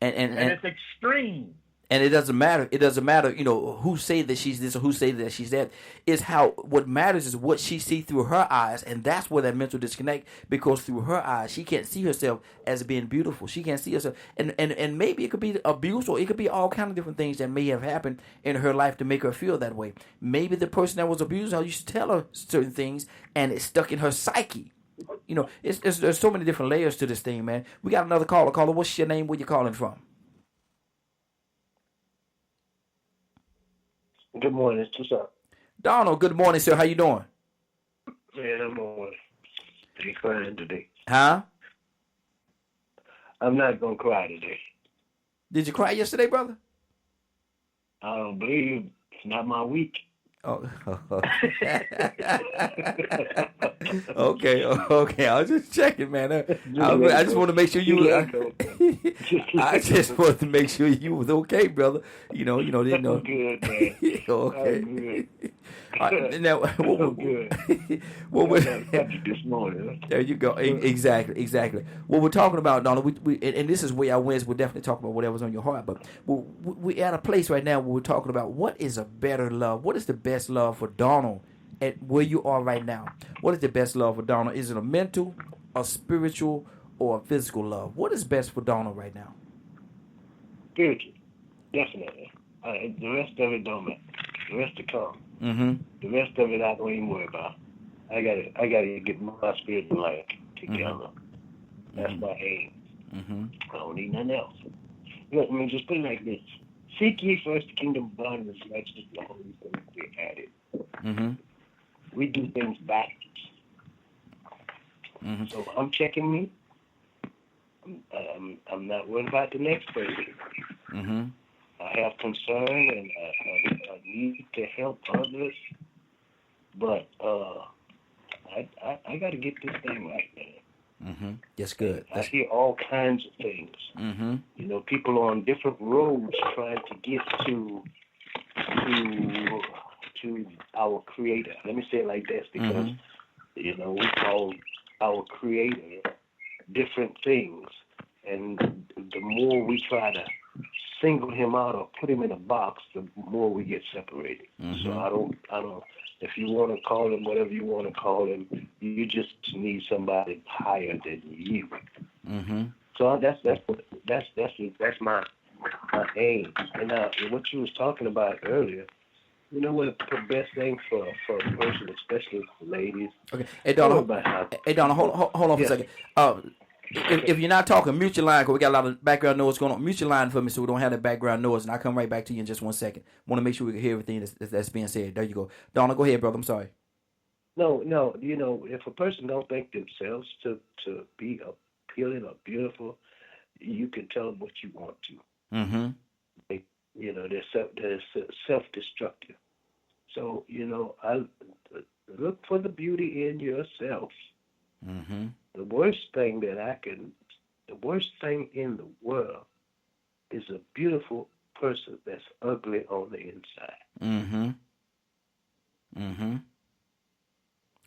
Speaker 2: And it's extreme.
Speaker 1: And it doesn't matter. It doesn't matter, who say that she's this or who say that she's that. It's what matters is what she sees through her eyes, and that's where that mental disconnect. Because through her eyes, she can't see herself as being beautiful. She can't see herself, and maybe it could be abuse, or it could be all kinds of different things that may have happened in her life to make her feel that way. Maybe the person that was abused her used to tell her certain things, and it's stuck in her psyche. There's so many different layers to this thing, man. We got another caller. Caller, what's your name? Where you calling from?
Speaker 4: Good morning. What's up?
Speaker 1: Donald, good morning, sir. How you doing?
Speaker 4: Yeah, I'm on. I'm crying today.
Speaker 1: Huh?
Speaker 4: I'm not going to cry today.
Speaker 1: Did you cry yesterday, brother?
Speaker 4: I don't believe it's not my week.
Speaker 1: Oh. Okay. I was just checking, man. I just want to make sure you. I just wanted to make sure you was okay, brother. Didn't know.
Speaker 4: I'm good, man.
Speaker 1: Okay.
Speaker 4: I'm good.
Speaker 1: Now, what was
Speaker 4: this morning?
Speaker 1: There you go. Exactly. What we're talking about, Donald, and this is where our wins. We'll definitely talk about whatever's on your heart. But we're at a place right now where we're talking about what is a better love. What is the best love for Donald at where you are right now? What is the best love for Donald? Is it a mental, a spiritual, or a physical love? What is best for Donald right now?
Speaker 4: Spiritual, definitely. The rest of it don't matter. The rest to come.
Speaker 1: Mm-hmm.
Speaker 4: The rest of it I don't even worry about. I gotta get my spiritual life together.
Speaker 1: Mm-hmm.
Speaker 4: That's my aim.
Speaker 1: Mm-hmm.
Speaker 4: I don't need nothing else. Let me just put it like this: seek ye first the kingdom of God and His righteousness, the Holy Spirit will be added.
Speaker 1: Mm-hmm.
Speaker 4: We do things backwards.
Speaker 1: Mm-hmm.
Speaker 4: So I'm checking me. I'm not worried about the next person.
Speaker 1: Mm-hmm.
Speaker 4: I have concern and I need to help others, but I got to get this thing right, man.
Speaker 1: Mm-hmm. That's good.
Speaker 4: I hear all kinds of things.
Speaker 1: Mm-hmm.
Speaker 4: People on different roads trying to get to our Creator. Let me say it like this because we call our Creator different things, and the more we try to single him out or put him in a box, the more we get separated. Mm-hmm. So I don't If you want to call him whatever you want to call him, you just need somebody higher than you.
Speaker 1: Mm-hmm.
Speaker 4: So that's my aim. And what you was talking about earlier, you know what the best thing for a person, especially for ladies.
Speaker 1: Okay. Hey Donna, hold on for a second. If you're not talking, mute your line because we got a lot of background noise going on. Mute your line for me so we don't have that background noise, and I'll come right back to you in just 1 second. Want to make sure we can hear everything that's being said. There you go. Donna, go ahead, brother. I'm sorry.
Speaker 4: No, you know, if a person don't think themselves to be appealing or beautiful, you can tell them what you want to.
Speaker 1: Mm-hmm.
Speaker 4: You know, they're self-destructive. So, you know, I look for the beauty in yourself.
Speaker 1: Mm-hmm.
Speaker 4: The worst thing in the world is a beautiful person that's ugly on the inside.
Speaker 1: Mm-hmm. Mm-hmm.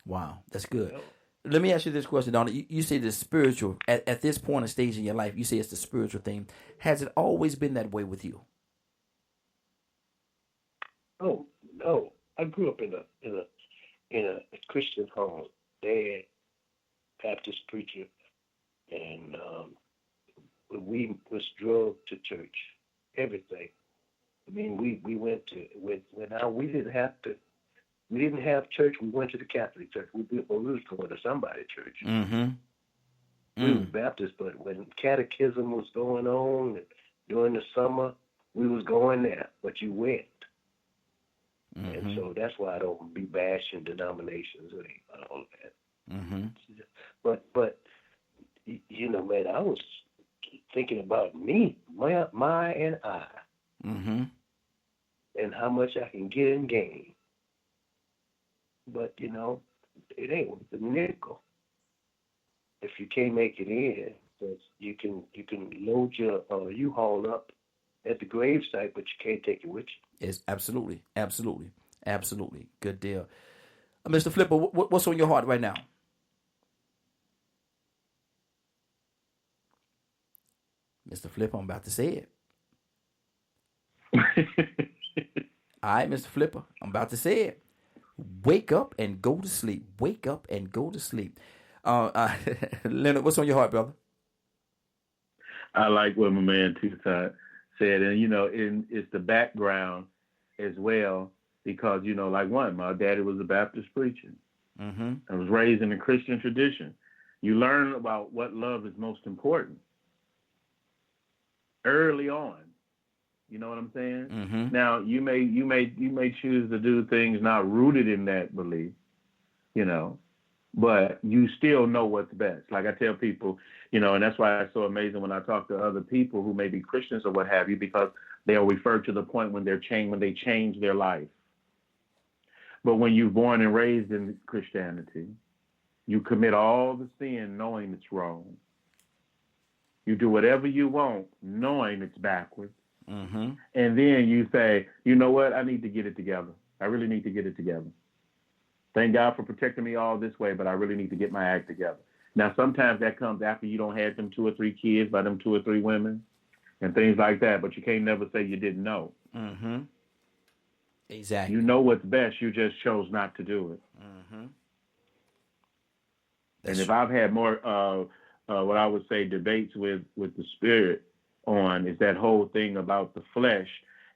Speaker 1: Wow, that's good.
Speaker 4: You know?
Speaker 1: Let me ask you this question, Donna. You say the spiritual, at this point and stage in your life, you say it's the spiritual thing. Has it always been that way with you?
Speaker 4: Oh, no. I grew up in a Christian home. Dad, Baptist preacher, and we was drugged to church. Everything. I mean, we went to we didn't have church. We went to the Catholic church. We was going to somebody's church.
Speaker 1: Mm-hmm.
Speaker 4: We was Baptist, but when catechism was going on and during the summer, we was going there. But you went.
Speaker 1: Mm-hmm.
Speaker 4: And so that's why I don't be bashing denominations or all of that.
Speaker 1: Mm-hmm.
Speaker 4: But you know, man, I was thinking about me, my and I,
Speaker 1: Mm-hmm.
Speaker 4: and how much I can get and gain. But you know, it ain't worth the nickel if you can't make it in. Because you can load your U-Haul up at the gravesite, but you can't take it with you.
Speaker 1: Yes, absolutely. Good deal. Mr. Flipper, what's on your heart right now? Mr. Flipper, I'm about to say it. All right, Mr. Flipper, I'm about to say it. Wake up and go to sleep. Wake up and go to sleep. Leonard, what's on your heart, brother?
Speaker 2: I like what my man Tucson said, and you know, it's the background as well, because you know, like my daddy was a Baptist preacher.
Speaker 1: Mm-hmm.
Speaker 2: I was raised in a Christian tradition. You learn about what love is most important early on. You know what I'm saying?
Speaker 1: Mm-hmm.
Speaker 2: Now you may choose to do things not rooted in that belief, you know, but you still know what's best. Like I tell people, you know, and that's why it's so amazing when I talk to other people who may be Christians or what have you, because they'll refer to the point when they change their life. But when you're born and raised in Christianity, you commit all the sin knowing it's wrong. You do whatever you want knowing it's backwards.
Speaker 1: Mm-hmm.
Speaker 2: And then you say, you know what? I need to get it together. I really need to get it together. Thank God for protecting me all this way, but I really need to get my act together. Now, sometimes that comes after you don't have them 2 or 3 kids by them 2 or 3 women and things like that, but you can't never say you didn't know.
Speaker 1: Mm-hmm. Exactly.
Speaker 2: You know what's best, you just chose not to do it.
Speaker 1: Mm-hmm.
Speaker 2: And if I've had more, what I would say, debates with the spirit on, is that whole thing about the flesh.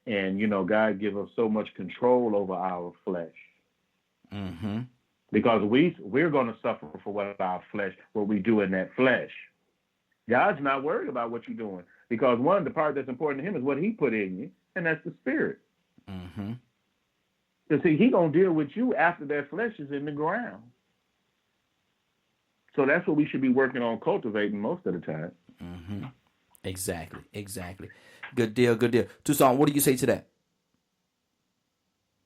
Speaker 2: And, you know, God give us so much control over our flesh.
Speaker 1: Mm-hmm.
Speaker 2: Because we're going to suffer for what we do in that flesh. God's not worried about what you're doing, because one, the part that's important to him is what he put in you, and that's the spirit.
Speaker 1: Mm-hmm.
Speaker 2: You see, he going to deal with you after that flesh is in the ground. So that's what we should be working on cultivating most of the time.
Speaker 1: Mm-hmm. Exactly. Good deal. Tucson, what do you say to that?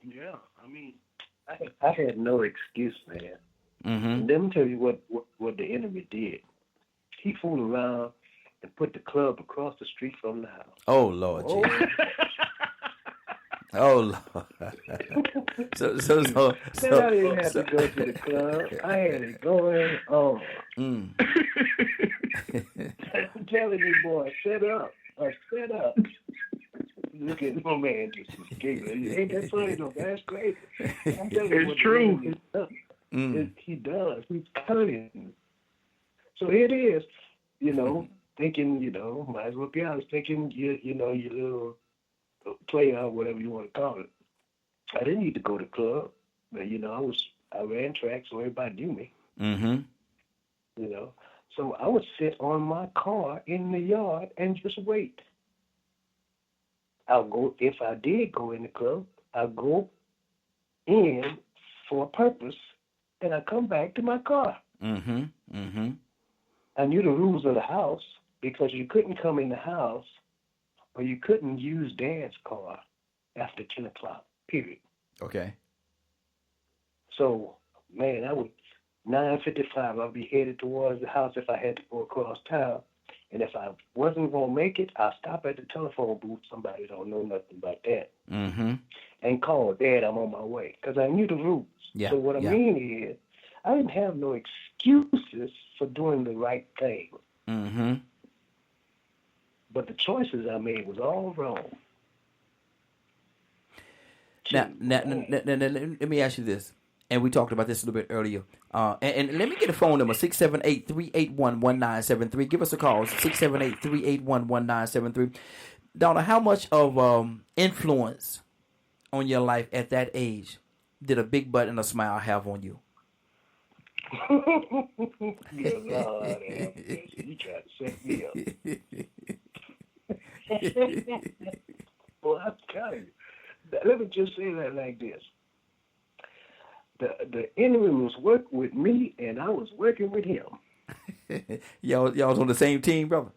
Speaker 4: Yeah, I mean, I had no excuse, man.
Speaker 1: Mm-hmm.
Speaker 4: And let me tell you what the enemy did. He fooled around and put the club across the street from the house.
Speaker 1: Oh, Lord. Jesus. Oh, Lord. so
Speaker 4: I didn't have to go to the club. I had it going on. I'm telling you, boy, set up. Look at my man just giggling. Ain't that funny though? That's crazy. I'm telling you,
Speaker 2: It's true.
Speaker 4: He does. He's cunning. So it is, thinking, might as well be honest, thinking, your little player, whatever you want to call it. I didn't need to go to club, but I ran track, so everybody knew me. So I would sit on my car in the yard and just wait. I'll go if I did go in the club. I'll go in for a purpose, and I come back to my car. I knew the rules of the house because you couldn't come in the house or you couldn't use Dad's car after 10 o'clock, period.
Speaker 1: Okay.
Speaker 4: So, man, I would, 9:55, I'd be headed towards the house if I had to go across town. And if I wasn't going to make it, I'll stop at the telephone booth. Somebody don't know nothing about that. And call Dad, I'm on my way. Because I knew the rules.
Speaker 1: Yeah.
Speaker 4: So what I mean is, I didn't have no excuses for doing the right thing. But the choices I made was all wrong.
Speaker 1: Now, let me ask you this. And we talked about this a little bit earlier. And let me get a phone number, 678-381-1973. Give us a call, 678-381-1973. Donna, how much of influence on your life at that age did a big butt and a smile have on you?
Speaker 4: Good Lord, you tried to set me up. Well, I'm telling you. Let me just say that like this. The enemy was working with me, and I was working with him.
Speaker 1: y'all was on the same team, brother?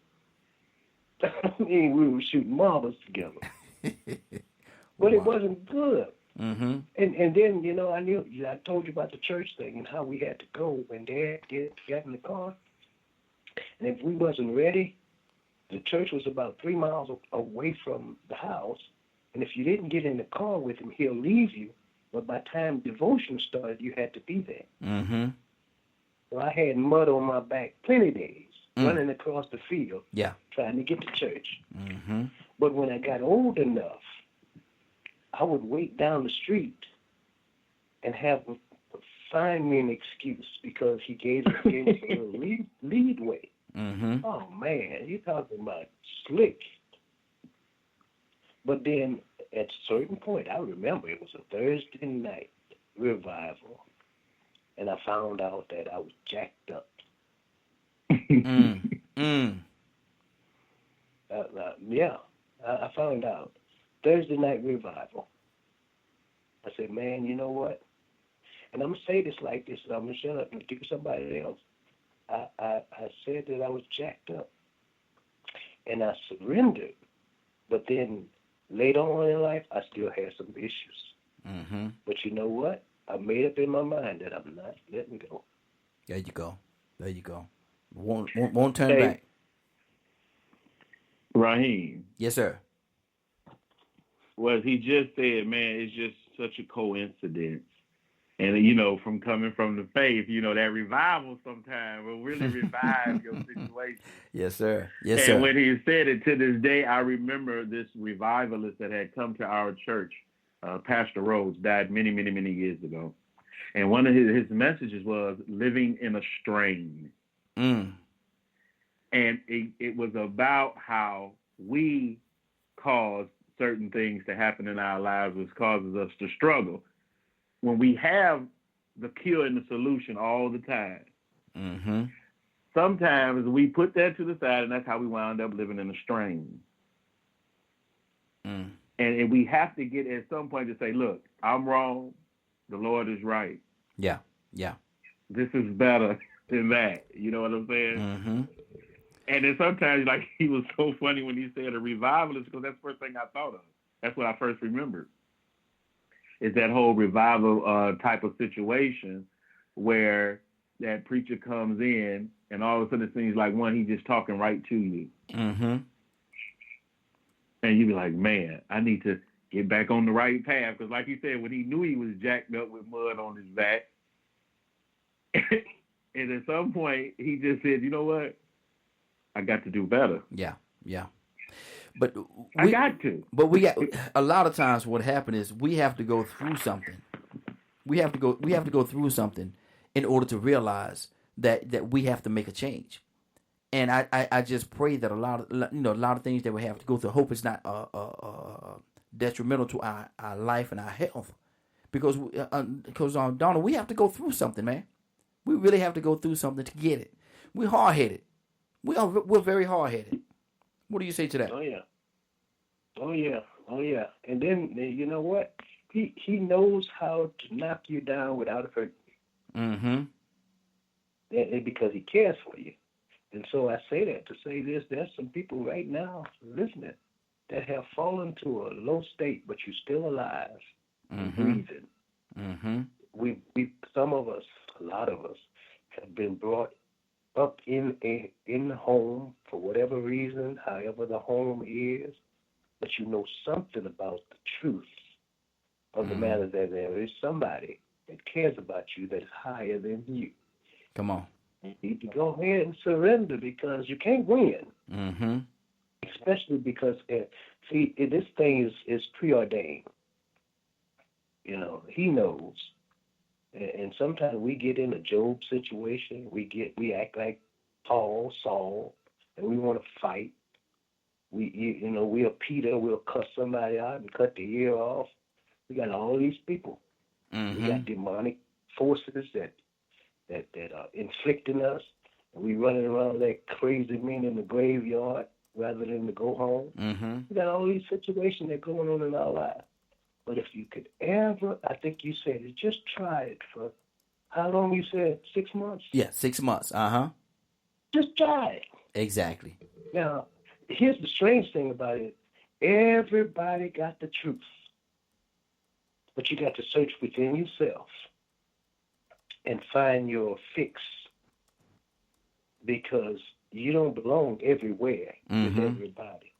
Speaker 4: I mean, we were shooting marbles together. But it wasn't good. And then, I told you about the church thing and how we had to go when Dad got in the car. And if we wasn't ready, the church was about 3 miles away from the house. And if you didn't get in the car with him, he'll leave you. But by the time devotion started, you had to be there. So I had mud on my back plenty of days, running across the field, trying to get to church. But when I got old enough, I would wait down the street and find me an excuse because he gave me a lead way. Oh, man, you're talking about slick. But then at a certain point, I remember it was a Thursday night revival, and I found out that I was jacked up. I found out. Thursday night revival. I said, man, you know what? And I'm going to say this like this, and I'm going to shut up and give somebody else. I said that I was jacked up, and I surrendered. But then later on in life, I still had some issues. But you know what? I made up in my mind that I'm not letting go.
Speaker 1: There you go. Won't turn back.
Speaker 2: Raheem.
Speaker 1: Yes, sir.
Speaker 2: What he just said, man, is just such a coincidence. And, from coming from the faith, that revival sometimes will really revive your situation.
Speaker 1: Yes, sir.
Speaker 2: And when he said it, to this day, I remember this revivalist that had come to our church, Pastor Rhodes, died many, many, many years ago. And one of his messages was living in a strain. And it was about how we cause certain things to happen in our lives, which causes us to struggle. When we have the cure and the solution all the time, sometimes we put that to the side, and that's how we wound up living in a strain. And we have to get at some point to say, look, I'm wrong. The Lord is right.
Speaker 1: Yeah.
Speaker 2: This is better than that. You know what I'm saying? And then sometimes, like, he was so funny when he said a revivalist, because that's the first thing I thought of. That's what I first remembered. Is that whole revival type of situation where that preacher comes in and all of a sudden it seems like he's just talking right to you. And you be like, man, I need to get back on the right path. Because like you said, when he knew he was jacked up with mud on his back, and at some point he just said, you know what? I got to do better.
Speaker 1: Yeah. But
Speaker 2: I got to.
Speaker 1: But we got a lot of times. What happens is we have to go through something. We have to go through something in order to realize that we have to make a change. And I just pray that a lot of things that we have to go through. Hope it's not detrimental to our life and our health, because Donald, we have to go through something, man. We really have to go through something to get it. We're hard headed. We're very hard headed. What do you say to that?
Speaker 4: Oh yeah. And then you know what? He knows how to knock you down without hurting you.
Speaker 1: Mm-hmm.
Speaker 4: And because he cares for you. And so I say that to say this: there's some people right now listening that have fallen to a low state, but you're still alive, breathing.
Speaker 1: Mm-hmm.
Speaker 4: We some of us, a lot of us, have been brought up in the home for whatever reason, however the home is, but you know something about the truth of the matter, that there is somebody that cares about you that is higher than you.
Speaker 1: Come on.
Speaker 4: You need to go ahead and surrender, because you can't win.
Speaker 1: Mm-hmm.
Speaker 4: Especially because, this thing is preordained. You know, he knows. And sometimes we get in a Job situation. We act like Saul, and we want to fight. We're Peter. We'll cuss somebody out and cut the ear off. We got all these people.
Speaker 1: Mm-hmm.
Speaker 4: We got demonic forces that are inflicting us. And we running around like crazy men in the graveyard rather than to go home.
Speaker 1: Mm-hmm.
Speaker 4: We got all these situations that are going on in our lives. But if you could ever, I think you said it, just try it for, how long you said, 6 months?
Speaker 1: Yeah, 6 months. Uh-huh.
Speaker 4: Just try it.
Speaker 1: Exactly.
Speaker 4: Now, here's the strange thing about it. Everybody got the truth. But you got to search within yourself and find your fix, because you don't belong everywhere with everybody.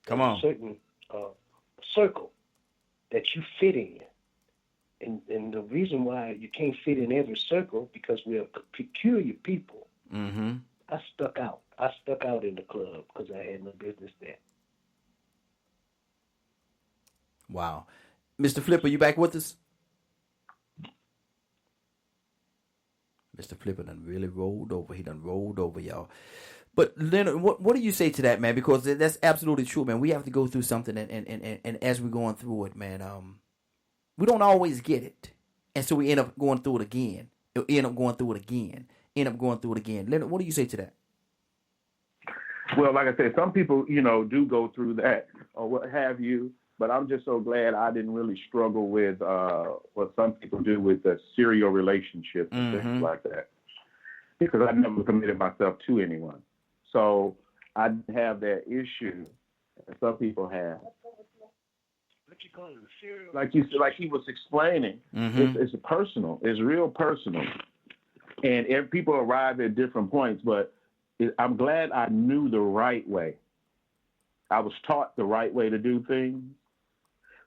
Speaker 1: Come on.
Speaker 4: There's a certain circle that you fit in. And the reason why you can't fit in every circle, because we're peculiar people.
Speaker 1: Mm-hmm.
Speaker 4: I stuck out. I stuck out in the club because I had no business there.
Speaker 1: Wow. Mr. Flipper, you back with us? Mr. Flipper done really rolled over. He done rolled over, y'all. But Leonard, what do you say to that, man? Because that's absolutely true, man. We have to go through something, and as we're going through it, man, we don't always get it. And so we end up going through it again. End up going through it again. Leonard, what do you say to that?
Speaker 2: Well, like I said, some people, do go through that or what have you. But I'm just so glad I didn't really struggle with what some people do with the serial relationships and things like that, because I never committed myself to anyone. So I didn't have that issue that some people have.
Speaker 4: What you call it, a serial?
Speaker 2: Like he was explaining, it's personal. It's real personal. And people arrive at different points, but I'm glad I knew the right way. I was taught the right way to do things.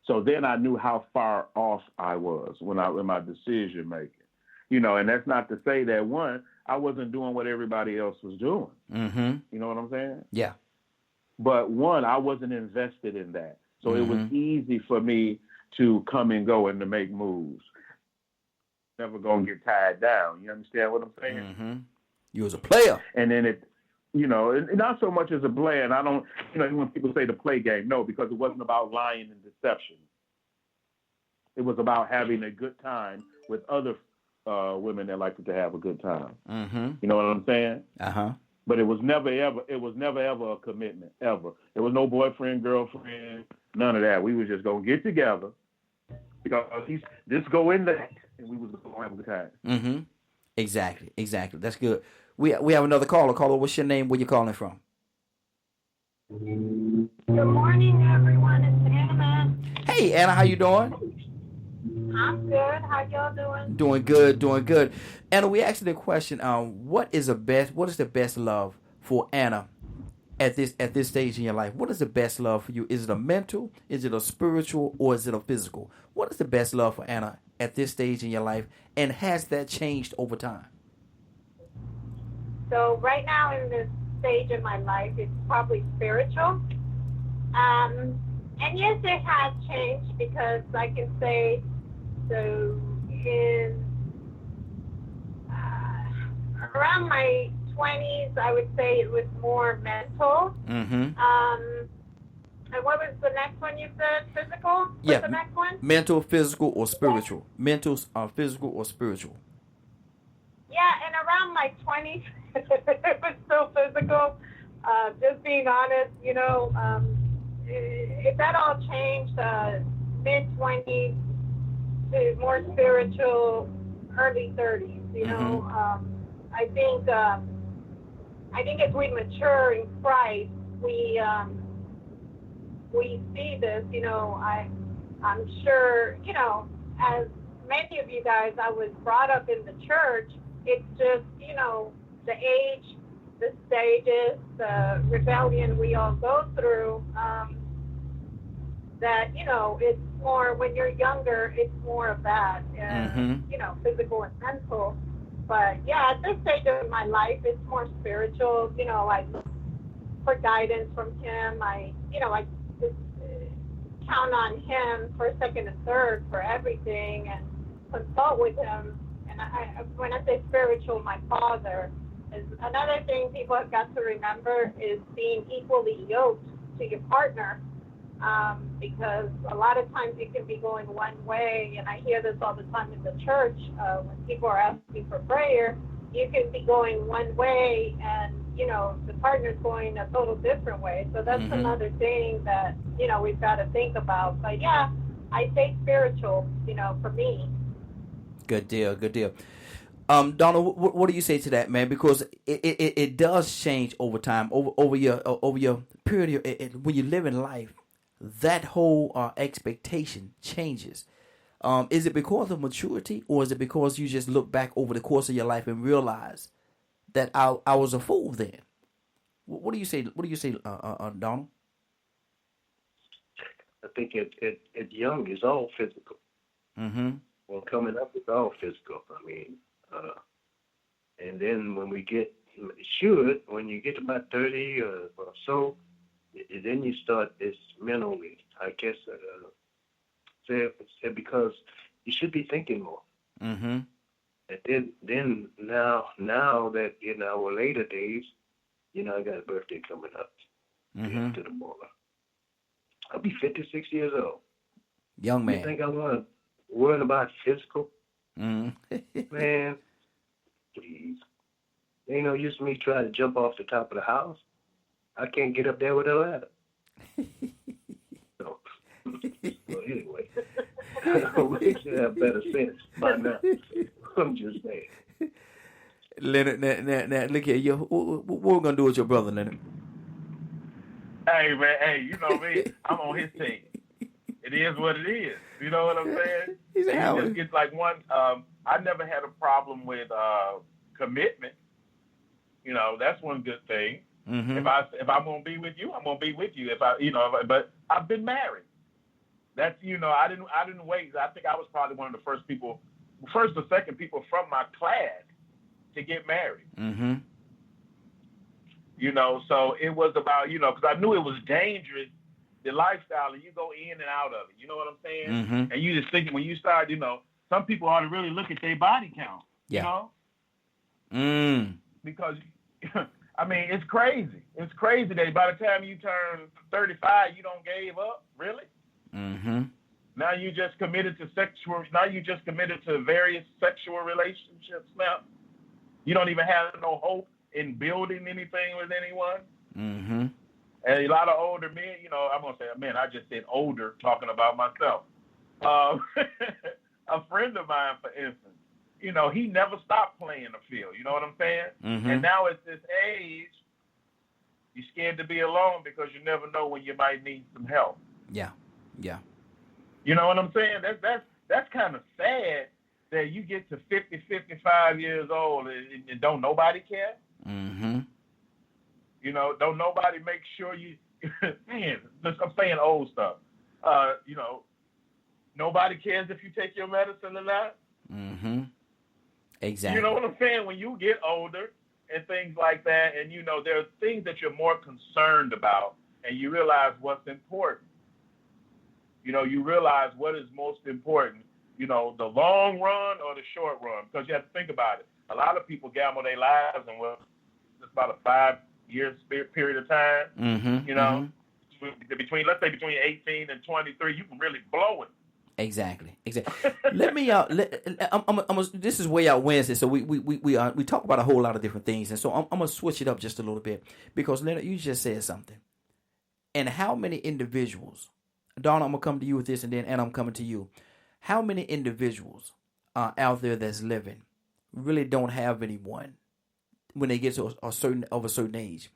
Speaker 2: So then I knew how far off I was in my decision making, and that's not to say that, one, I wasn't doing what everybody else was doing.
Speaker 1: Mm-hmm.
Speaker 2: You know what I'm saying?
Speaker 1: Yeah.
Speaker 2: But one, I wasn't invested in that. So it was easy for me to come and go and to make moves. Never going to get tied down. You understand what I'm saying?
Speaker 1: Mm-hmm. You was a player.
Speaker 2: And then and not so much as a player, and I don't, when people say the play game, no, because it wasn't about lying and deception. It was about having a good time with other women that liked to have a good time.
Speaker 1: Mm-hmm.
Speaker 2: You know what I'm saying?
Speaker 1: Uh-huh.
Speaker 2: But it was never ever a commitment, ever. There was no boyfriend, girlfriend, none of that. We was just going to get together because just go in that, and we was going to have a good time.
Speaker 1: Mm-hmm. Exactly. That's good. We have another caller. Caller, what's your name? Where you calling from?
Speaker 5: Good morning, everyone. It's Anna.
Speaker 1: Hey, Anna, how you doing?
Speaker 5: I'm good. How y'all doing?
Speaker 1: Doing good. Anna, we asked you the question. What is the best love for Anna at this stage in your life? What is the best love for you? Is it a mental? Is it a spiritual? Or is it a physical? What is the best love for Anna at this stage in your life? And has that changed over time?
Speaker 5: So right now in this stage of my life, it's probably spiritual. And yes, it has changed because I can say, so in around my 20s, I would say it was more mental.
Speaker 1: Mm-hmm.
Speaker 5: And what was the next one you said? Physical? What's the next one?
Speaker 1: Mental, physical, or spiritual. Mental, physical, or spiritual.
Speaker 5: Yeah, and around my 20s, it was still physical. Just being honest, if that all changed, mid-20s to more spiritual, early 30s, I think as we mature in Christ, we see this, I'm sure, as many of you guys, I was brought up in the church. It's just, the age, the stages, the rebellion we all go through, that, it's more, when you're younger, it's more of that, physical and mental. But yeah, at this stage of my life, it's more spiritual. I look for guidance from him. I just count on him for second and third for everything and consult with him. And when I say spiritual, my father is another thing people have got to remember is being equally yoked to your partner. Because a lot of times you can be going one way, and I hear this all the time in the church, when people are asking for prayer, you can be going one way and, the partner's going a total different way. So that's another thing that, we've got to think about. But yeah, I say spiritual, for me.
Speaker 1: Good deal. Donald, what do you say to that, man? Because it does change over time, over your period when you live in life. That whole expectation changes. Is it because of maturity, or is it because you just look back over the course of your life and realize that I was a fool then? What do you say? What do you say, Donald?
Speaker 4: I think at young is all physical.
Speaker 1: Mm-hmm.
Speaker 4: Well, coming up, it's all physical. I mean, and then when we get, when you get about 30 or so, then you start this mentally, I guess, because you should be thinking more.
Speaker 1: Mm-hmm.
Speaker 4: And then now that in our later days, I got a birthday coming up to the boiler. I'll be 56 years old.
Speaker 1: Young man.
Speaker 4: You think I want to worry about physical?
Speaker 1: Mm-hmm.
Speaker 4: Man, please. Ain't no use me trying to jump off the top of the house. I can't get up there with a ladder. So anyway, we should have better sense by now. I'm just saying.
Speaker 1: Leonard, now look here. What we're going to do with your brother, Leonard?
Speaker 2: Hey, man, you know me. I'm on his team. It is what it is. You know what I'm saying?
Speaker 1: He's
Speaker 2: a Howard. Just gets like one. I never had a problem with commitment. That's one good thing.
Speaker 1: Mm-hmm.
Speaker 2: If I'm gonna be with you, I'm gonna be with you. But I've been married. That's I didn't wait. I think I was probably one of the first or second people from my class to get married.
Speaker 1: Mm-hmm.
Speaker 2: So it was about because I knew it was dangerous, the lifestyle, and you go in and out of it. You know what I'm saying?
Speaker 1: Mm-hmm.
Speaker 2: And you just thinking when you start, some people ought to really look at their body count.
Speaker 1: Yeah.
Speaker 2: Because. I mean, it's crazy. It's crazy that by the time you turn 35, you don't gave up. Really?
Speaker 1: Mm-hmm.
Speaker 2: Now you just committed to various sexual relationships now. You don't even have no hope in building anything with anyone.
Speaker 1: Mm-hmm.
Speaker 2: And a lot of older men, I'm going to say men, I just said older, talking about myself. A friend of mine, for instance, he never stopped playing the field. You know what I'm saying?
Speaker 1: Mm-hmm.
Speaker 2: And now at this age, you're scared to be alone because you never know when you might need some help.
Speaker 1: Yeah.
Speaker 2: You know what I'm saying? That's kind of sad that you get to 50, 55 years old and don't nobody care.
Speaker 1: Mm-hmm.
Speaker 2: Don't nobody make sure you. Man, I'm saying old stuff. Nobody cares if you take your medicine or not.
Speaker 1: Mm-hmm. Exactly.
Speaker 2: You know what I'm saying? When you get older and things like that, and there are things that you're more concerned about and you realize what's important. You know, you realize what is most important, you know, the long run or the short run, because you have to think about it. A lot of people gamble their lives in just about a 5-year period of time.
Speaker 1: Mm-hmm,
Speaker 2: you know, between let's say between 18 and 23, you can really blow it.
Speaker 1: Exactly. Let me this is Way Out Wednesday, so we talk about a whole lot of different things, and so I'm gonna switch it up just a little bit, because Leonard, you just said something. And how many individuals, Donna, I'm gonna come to you with this, and then Anna, I'm coming to you. How many individuals are out there that's living really don't have anyone when they get to a certain age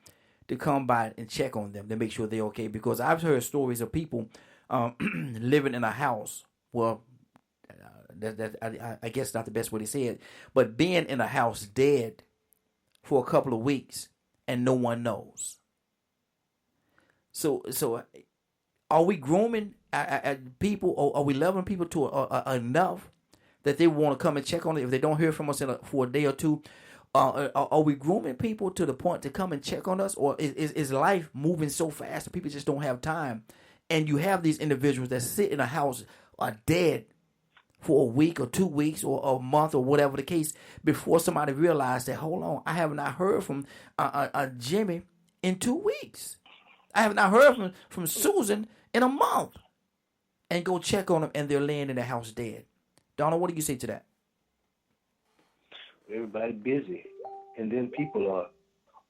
Speaker 1: to come by and check on them to make sure they're okay? Because I've heard stories of people living in a house. Well, I guess not the best way to say it, but being in a house dead for a couple of weeks and no one knows. So are we grooming people, or are we loving people to enough that they want to come and check on it if they don't hear from us for a day or two? Are we grooming people to the point to come and check on us, or is life moving so fast that people just don't have time? And you have these individuals that sit in a house are dead for a week or 2 weeks or a month or whatever the case before somebody realized that, hold on, I have not heard from Jimmy in 2 weeks. I have not heard from Susan in a month. And go check on them, and they're laying in the house dead. Donna, what do you say to that?
Speaker 4: Everybody busy, and then people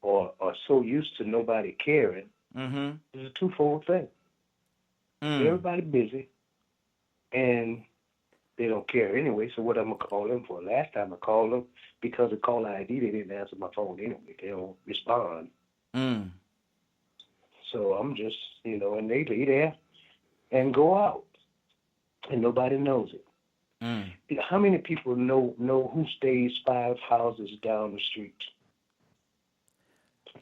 Speaker 4: are so used to nobody caring.
Speaker 1: Mm-hmm.
Speaker 4: It's a twofold thing. Everybody busy, and they don't care anyway. So what I'm gonna call them for? Last time I called them because of caller ID, they didn't answer my phone anyway. They don't respond. So I'm just, and they lay there and go out, and nobody knows it. How many people know who stays 5 houses down the street?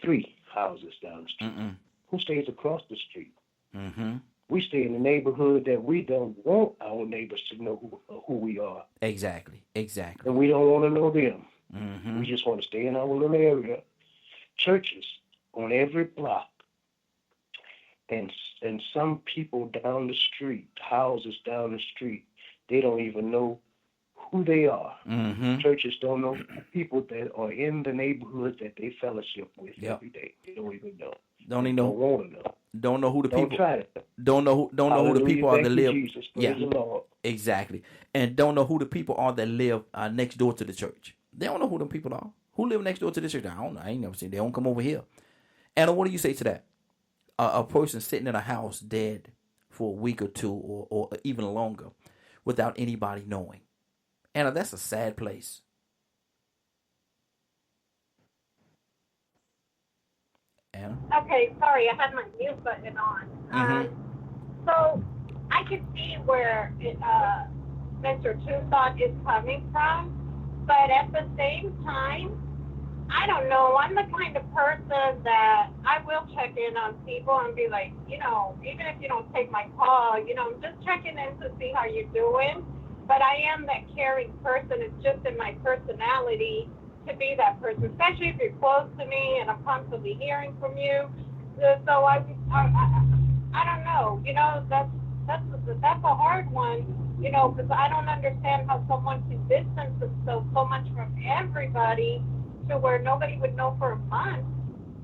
Speaker 4: 3 houses down the street. Who stays across the street?
Speaker 1: Mm-hmm.
Speaker 4: We stay in the neighborhood that we don't want our neighbors to know who we are.
Speaker 1: Exactly.
Speaker 4: And we don't want to know them.
Speaker 1: Mm-hmm.
Speaker 4: We just want to stay in our little area. Churches on every block. And some people down the street, houses down the street, they don't even know who they are.
Speaker 1: Mm-hmm.
Speaker 4: Churches don't know people that are in the neighborhood that they fellowship with every day. They don't even know.
Speaker 1: Don't even know.
Speaker 4: Don't want to know.
Speaker 1: Don't know who the people.
Speaker 4: Don't try to.
Speaker 1: Don't know who the people are that live.
Speaker 4: Jesus, praise the Lord.
Speaker 1: Exactly, and don't know who the people are that live next door to the church. They don't know who them people are. Who live next door to the church? I don't know. I ain't never seen. They don't come over here. Anna, what do you say to that? A person sitting in a house dead for a week or 2 or even longer without anybody knowing. Anna, that's a sad place. Anna?
Speaker 5: Okay, sorry, I had my mute button on. So I can see where Mr. Toussaint is coming from, but at the same time, I don't know. I'm the kind of person that I will check in on people and be like, even if you don't take my call, I'm just checking in to see how you're doing. But I am that caring person. It's just in my personality to be that person, especially if you're close to me and I'm constantly hearing from you. So I don't know. That's a hard one. Because I don't understand how someone can distance themselves so much from everybody to where nobody would know for a month,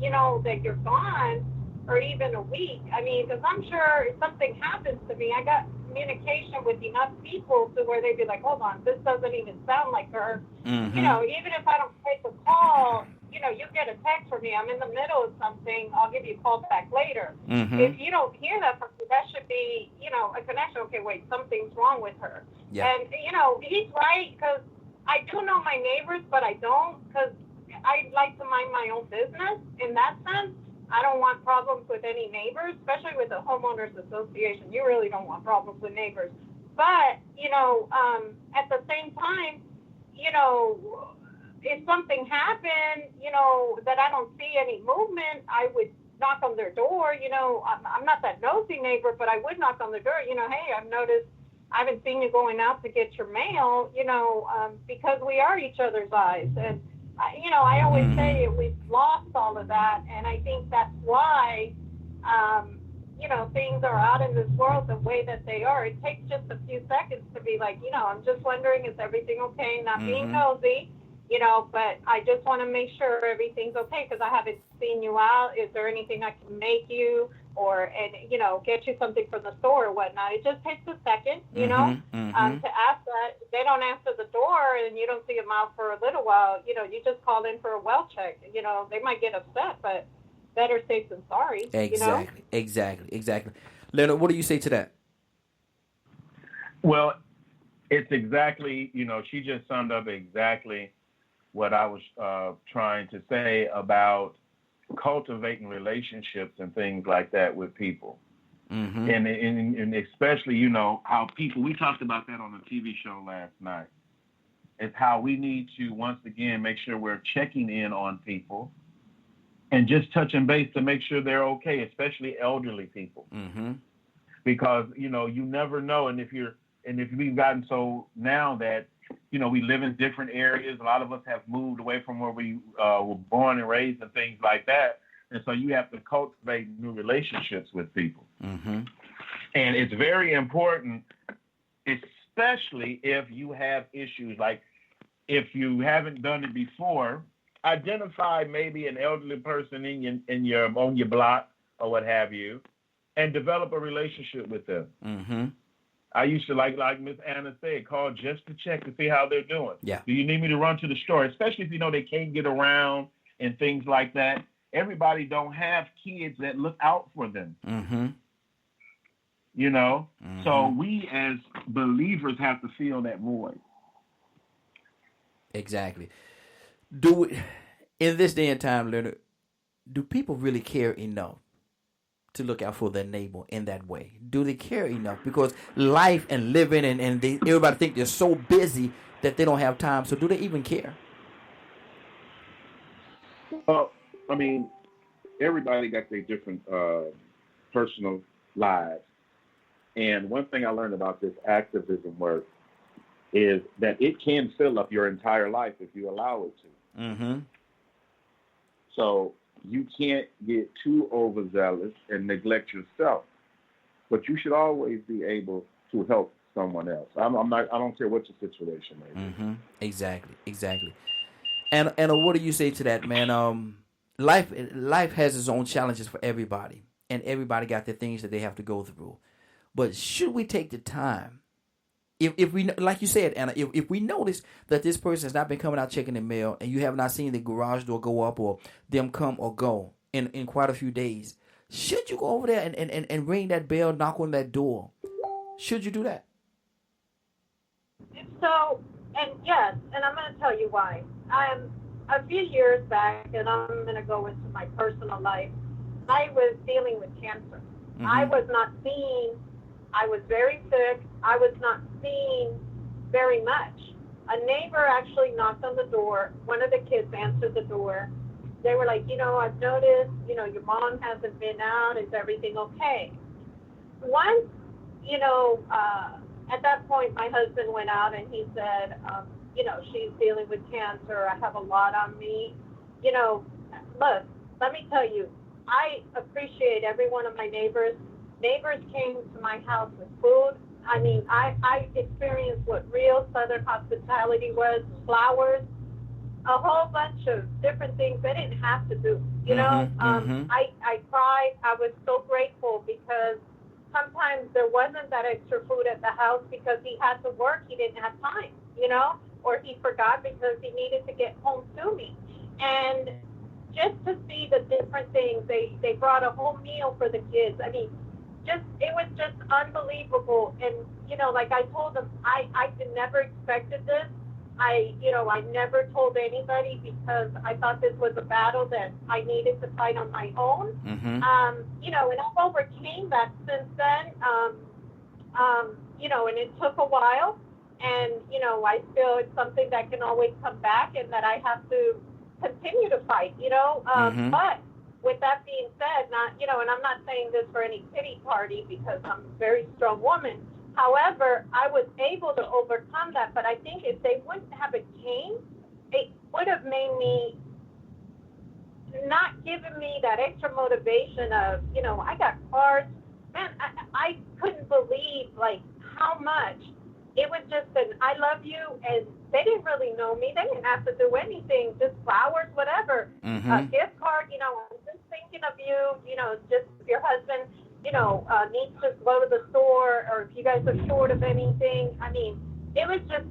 Speaker 5: that you're gone, or even a week. I mean, because I'm sure if something happens to me, I got communication with enough people to where they'd be like, hold on, this doesn't even sound like her.
Speaker 1: Mm-hmm.
Speaker 5: Even if I don't take the call, you get a text from me, I'm in the middle of something, I'll give you a call back later.
Speaker 1: Mm-hmm.
Speaker 5: If you don't hear that from me, that should be, a connection. Okay, wait, something's wrong with her.
Speaker 1: Yeah.
Speaker 5: And, he's right, because I do know my neighbors, but I don't, because I like to mind my own business. In that sense, I don't want problems with any neighbors, especially with the homeowners association. You really don't want problems with neighbors. But, at the same time, if something happened, that I don't see any movement, I would knock on their door. I'm not that nosy neighbor, but I would knock on their door. Hey, I've noticed I haven't seen you going out to get your mail, because we are each other's eyes. And, I always say we've lost all of that. And I think that's why, things are out in this world the way that they are, it takes just a few seconds to be like, I'm just wondering, is everything okay? Not being nosy, but I just want to make sure everything's okay because I haven't seen you out. Is there anything I can make you get you something from the store or whatnot? It just takes a second, to ask that. If they don't answer the door and you don't see them out for a little while, you just call in for a well check. They might get upset, but better safe than sorry.
Speaker 1: Exactly. Leonard, what do you say to that?
Speaker 2: Well, it's exactly, she just summed up exactly what I was trying to say about cultivating relationships and things like that with people. And especially, how people, we talked about that on a TV show last night. It's how we need to, once again, make sure we're checking in on people and just touching base to make sure they're okay, especially elderly people. Because, you never know. And if we've gotten so now that, we live in different areas, a lot of us have moved away from where we were born and raised and things like that. And so you have to cultivate new relationships with people. And it's very important, especially if you have issues. Like if you haven't done it before, identify maybe an elderly person on your block or what have you, and develop a relationship with them. I used to, like Miss Anna said, call just to check to see how they're doing.
Speaker 1: Yeah.
Speaker 2: Do you need me to run to the store? Especially if they can't get around and things like that. Everybody don't have kids that look out for them. So we as believers have to fill that void.
Speaker 1: Exactly. In this day and time, Leonard, do people really care enough to look out for their neighbor in that way? Do they care enough? Because life and living and everybody think they're so busy that they don't have time. So do they even care?
Speaker 2: Well, I mean, everybody got their different personal lives. And one thing I learned about this activism work is that it can fill up your entire life if you allow it to. So you can't get too overzealous and neglect yourself, but you should always be able to help someone else. I don't care what your situation may be.
Speaker 1: Exactly. And what do you say to that, man? Life has its own challenges for everybody, and everybody got the things that they have to go through. But should we take the time? If we, like you said, Anna, if we notice that this person has not been coming out checking the mail and you have not seen the garage door go up or them come or go in quite a few days, should you go over there and ring that bell, knock on that door? Should you do that?
Speaker 5: So, and yes, and I'm going to tell you why. A few years back, and I'm going to go into my personal life, I was dealing with cancer. I was not seen. I was very sick. I was not seen very much. A neighbor actually knocked on the door. One of the kids answered the door. They were like, I've noticed, your mom hasn't been out. Is everything okay? Once, at that point, my husband went out and he said, she's dealing with cancer. I have a lot on me. Look, let me tell you, I appreciate every one of my neighbors. Neighbors came to my house with food. I mean, I experienced what real Southern hospitality was, flowers, a whole bunch of different things they didn't have to do. I cried. I was so grateful because sometimes there wasn't that extra food at the house because he had to work. He didn't have time, or he forgot because he needed to get home to me. And just to see the different things, they brought a whole meal for the kids. I mean, it was just unbelievable. And, like I told them, I never expected this. I never told anybody because I thought this was a battle that I needed to fight on my own. And I've overcame that since then. And it took a while. And, I feel it's something that can always come back and that I have to continue to fight, But with that being said, and I'm not saying this for any pity party because I'm a very strong woman. However, I was able to overcome that. But I think if they wouldn't have it came, it would have made me not giving me that extra motivation of, I got cards. Man, I couldn't believe, like, how much. It was just an I love you, and they didn't really know me. They didn't have to do anything, just flowers, whatever. A gift card, I'm just thinking of you, just if your husband, needs to go to the store, or if you guys are short of anything. I mean, it was just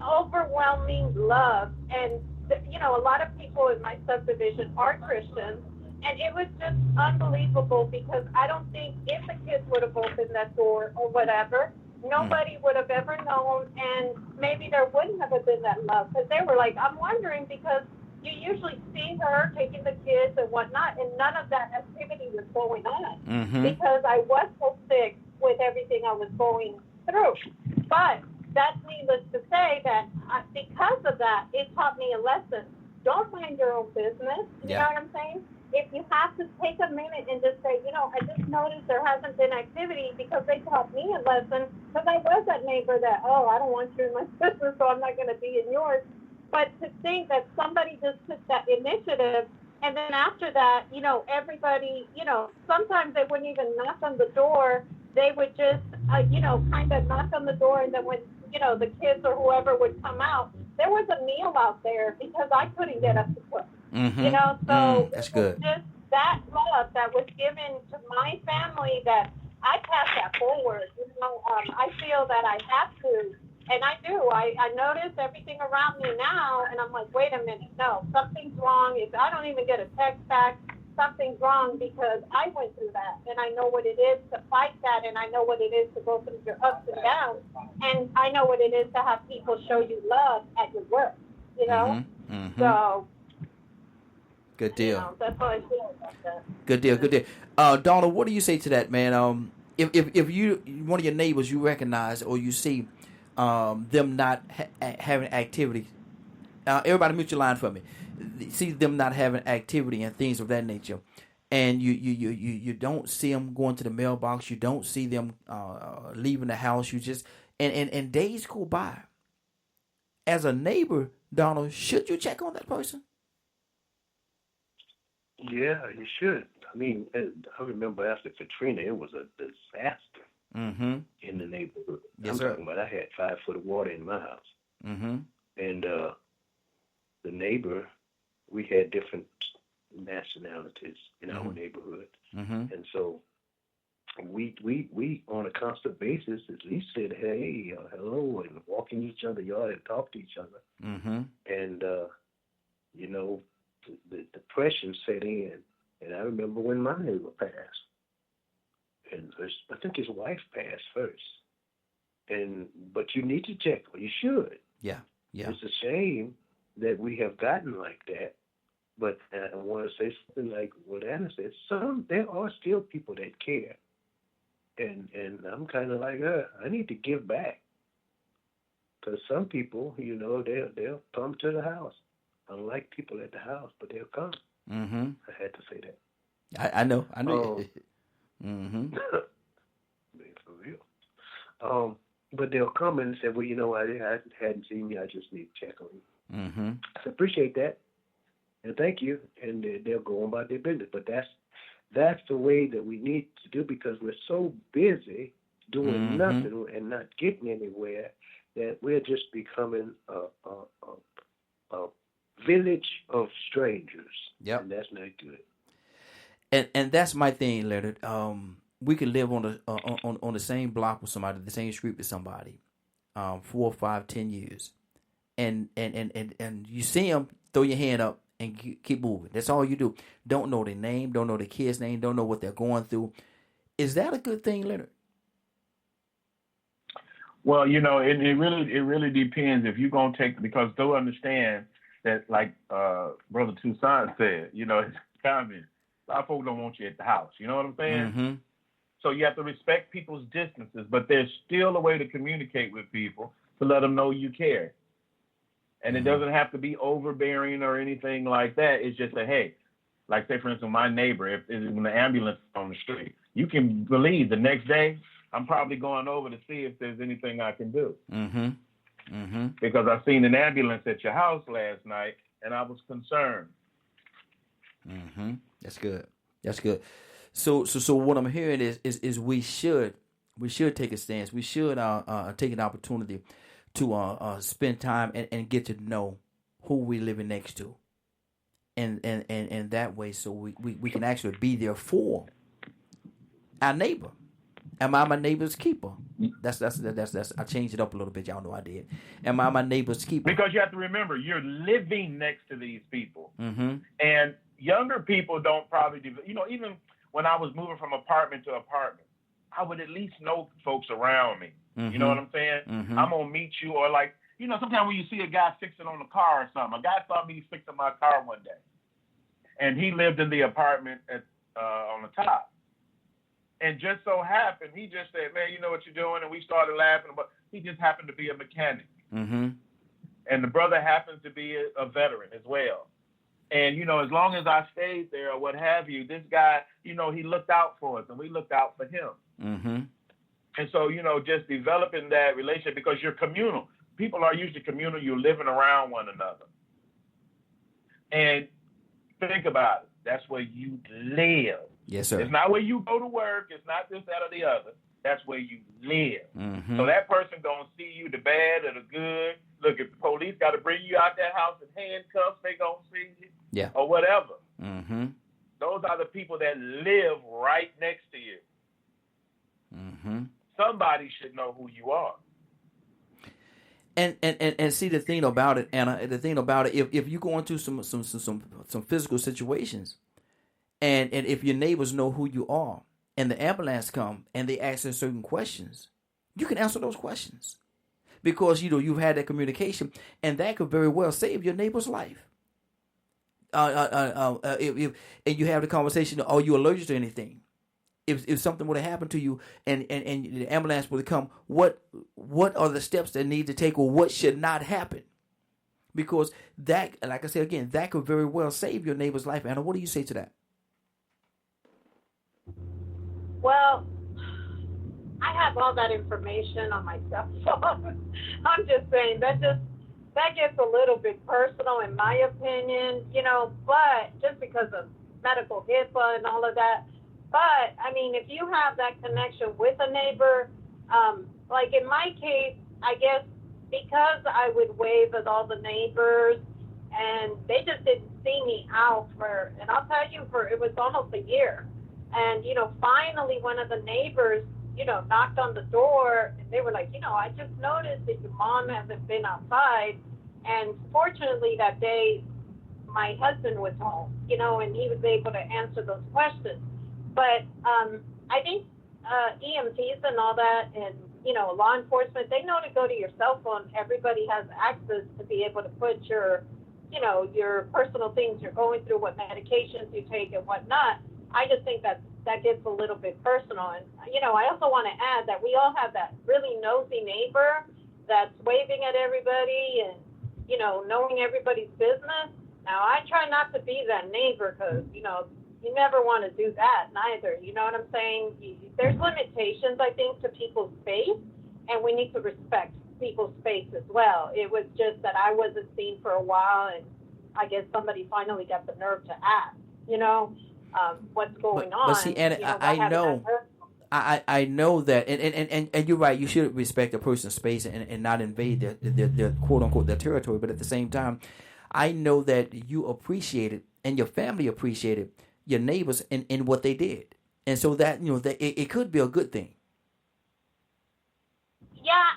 Speaker 5: overwhelming love. And, a lot of people in my subdivision are Christians. And it was just unbelievable, because I don't think if the kids would have opened that door or whatever, nobody would have ever known, and maybe there wouldn't have been that love. Because they were like, I'm wondering, because you usually see her taking the kids and whatnot, and none of that activity was going on because I was so sick with everything I was going through. But that's needless to say that because of that, it taught me a lesson. Don't mind your own business. You know what I'm saying? If you have to take a minute and just say, I just noticed there hasn't been activity, because they taught me a lesson, because I was that neighbor that, I don't want you in my business, so I'm not going to be in yours. But to think that somebody just took that initiative, and then after that, everybody, sometimes they wouldn't even knock on the door. They would just, kind of knock on the door, and then when, the kids or whoever would come out, there was a meal out there because I couldn't get up to cook. So
Speaker 1: that's good.
Speaker 5: Just that love that was given to my family, that I pass that forward. I feel that I have to, and I do. I notice everything around me now, and I'm like, wait a minute, no, something's wrong. If I don't even get a text back, something's wrong, because I went through that, and I know what it is to fight that, and I know what it is to go through your ups and downs, and I know what it is to have people show you love at your work. So.
Speaker 1: Good deal.
Speaker 5: That's how I feel about that.
Speaker 1: Good deal. Donald, what do you say to that, man? If you, one of your neighbors, you recognize or you see them not having activity, everybody mute your line for me. See them not having activity and things of that nature, and you don't see them going to the mailbox. You don't see them leaving the house. You just and days go by. As a neighbor, Donald, should you check on that person?
Speaker 4: Yeah, you should. I mean, I remember after Katrina, it was a disaster in the neighborhood.
Speaker 1: Yes,
Speaker 4: I'm talking about I had 5 foot of water in my house. And the neighbor, we had different nationalities in our neighborhood. And so we on a constant basis at least said, hey, hello, and walk in each other's yard and talk to each other. And, the depression set in, and I remember when my neighbor passed, and I think his wife passed first. But you need to check, or you should.
Speaker 1: Yeah.
Speaker 4: It's a shame that we have gotten like that, but I want to say something like what Anna said. There are still people that care, and I'm kind of like her. I need to give back, because some people, they'll come to the house. I don't like people at the house, but they'll come. I had to say that.
Speaker 1: I know.
Speaker 4: For real. But they'll come and say, well, I hadn't seen you. I just need to check on you. I appreciate that, and thank you. And they'll go on about their business. But that's the way that we need to do, because we're so busy doing nothing and not getting anywhere that we're just becoming a village of strangers.
Speaker 1: Yep.
Speaker 4: And that's not good.
Speaker 1: And that's my thing, Leonard. We could live on the same block with somebody, the same street with somebody, 4, 5, 10 years, and you see them, throw your hand up and keep moving. That's all you do. Don't know their name, don't know their kid's name, don't know what they're going through. Is that a good thing, Leonard?
Speaker 2: Well, it really depends if you're gonna take, because they'll understand that, like Brother Toussaint said, it's common. A lot of folks don't want you at the house. You know what I'm saying? So you have to respect people's distances, but there's still a way to communicate with people to let them know you care. And it doesn't have to be overbearing or anything like that. It's just that, hey, like say for instance, my neighbor, when the ambulance is on the street, you can believe the next day I'm probably going over to see if there's anything I can do. Because I seen an ambulance at your house last night and I was concerned.
Speaker 1: Mm-hmm. That's good. That's good. So what I'm hearing is we should take a stance. We should take an opportunity to spend time and get to know who we living next to, and that way, so we can actually be there for our neighbor. Am I my neighbor's keeper? That's I changed it up a little bit. Y'all know I did. Am I my neighbor's keeper?
Speaker 2: Because you have to remember, you're living next to these people,
Speaker 1: mm-hmm.
Speaker 2: and younger people don't probably do. Even when I was moving from apartment to apartment, I would at least know folks around me.
Speaker 1: Mm-hmm.
Speaker 2: You know what I'm saying?
Speaker 1: Mm-hmm.
Speaker 2: I'm gonna meet you, or like, sometimes when you see a guy fixing on a car or something. A guy saw me fixing my car one day, and he lived in the apartment on the top. And just so happened, he just said, "Man, you know what you're doing?" And we started laughing. But he just happened to be a mechanic,
Speaker 1: mm-hmm.
Speaker 2: and the brother happens to be a veteran as well. And as long as I stayed there or what have you, this guy, he looked out for us, and we looked out for him.
Speaker 1: Mm-hmm.
Speaker 2: And so, just developing that relationship, because you're communal. People are usually communal. You're living around one another. And think about it. That's where you live.
Speaker 1: Yes, sir.
Speaker 2: It's not where you go to work. It's not this, that, or the other. That's where you live.
Speaker 1: Mm-hmm.
Speaker 2: So that person going to see you, the bad or the good. Look, if the police got to bring you out that house in handcuffs, they going to see you.
Speaker 1: Yeah.
Speaker 2: Or whatever.
Speaker 1: Mm-hmm.
Speaker 2: Those are the people that live right next to you.
Speaker 1: Mm-hmm.
Speaker 2: Somebody should know who you are.
Speaker 1: And see, the thing about it, Anna, if you go into some physical situations, and if your neighbors know who you are, and the ambulance come and they ask you certain questions, you can answer those questions, because you've had that communication, and that could very well save your neighbor's life. If and you have the conversation, are you allergic to anything? If something would have happened to you and the ambulance would have come, what are the steps that need to take, or what should not happen? Because that, like I said again, that could very well save your neighbor's life. Anna, what do you say to that?
Speaker 5: Well, I have all that information on my cell phone. I'm just saying that gets a little bit personal in my opinion, but just because of medical HIPAA and all of that. But, I mean, if you have that connection with a neighbor, like in my case, I guess because I would wave at all the neighbors and they just didn't see me out and I'll tell you, it was almost a year. And, finally one of the neighbors, knocked on the door and they were like, I just noticed that your mom hasn't been outside. And fortunately that day, my husband was home, and he was able to answer those questions. But I think EMTs and all that and, law enforcement, they know to go to your cell phone. Everybody has access to be able to put your personal things you're going through, what medications you take and whatnot. I just think that gets a little bit personal. And, I also want to add that we all have that really nosy neighbor that's waving at everybody and, knowing everybody's business. Now, I try not to be that neighbor because, you never want to do that neither. You know what I'm saying? There's limitations, I think, to people's space, and we need to respect people's space as well. It was just that I wasn't seen for a while, and I guess somebody finally got the nerve to ask, what's going on.
Speaker 1: But see, Anna, I know that, and you're right. You should respect a person's space and not invade their quote unquote their territory. But at the same time, I know that you appreciated and your family appreciated your neighbors in what they did, and so that that it could be a good thing.
Speaker 5: Yeah,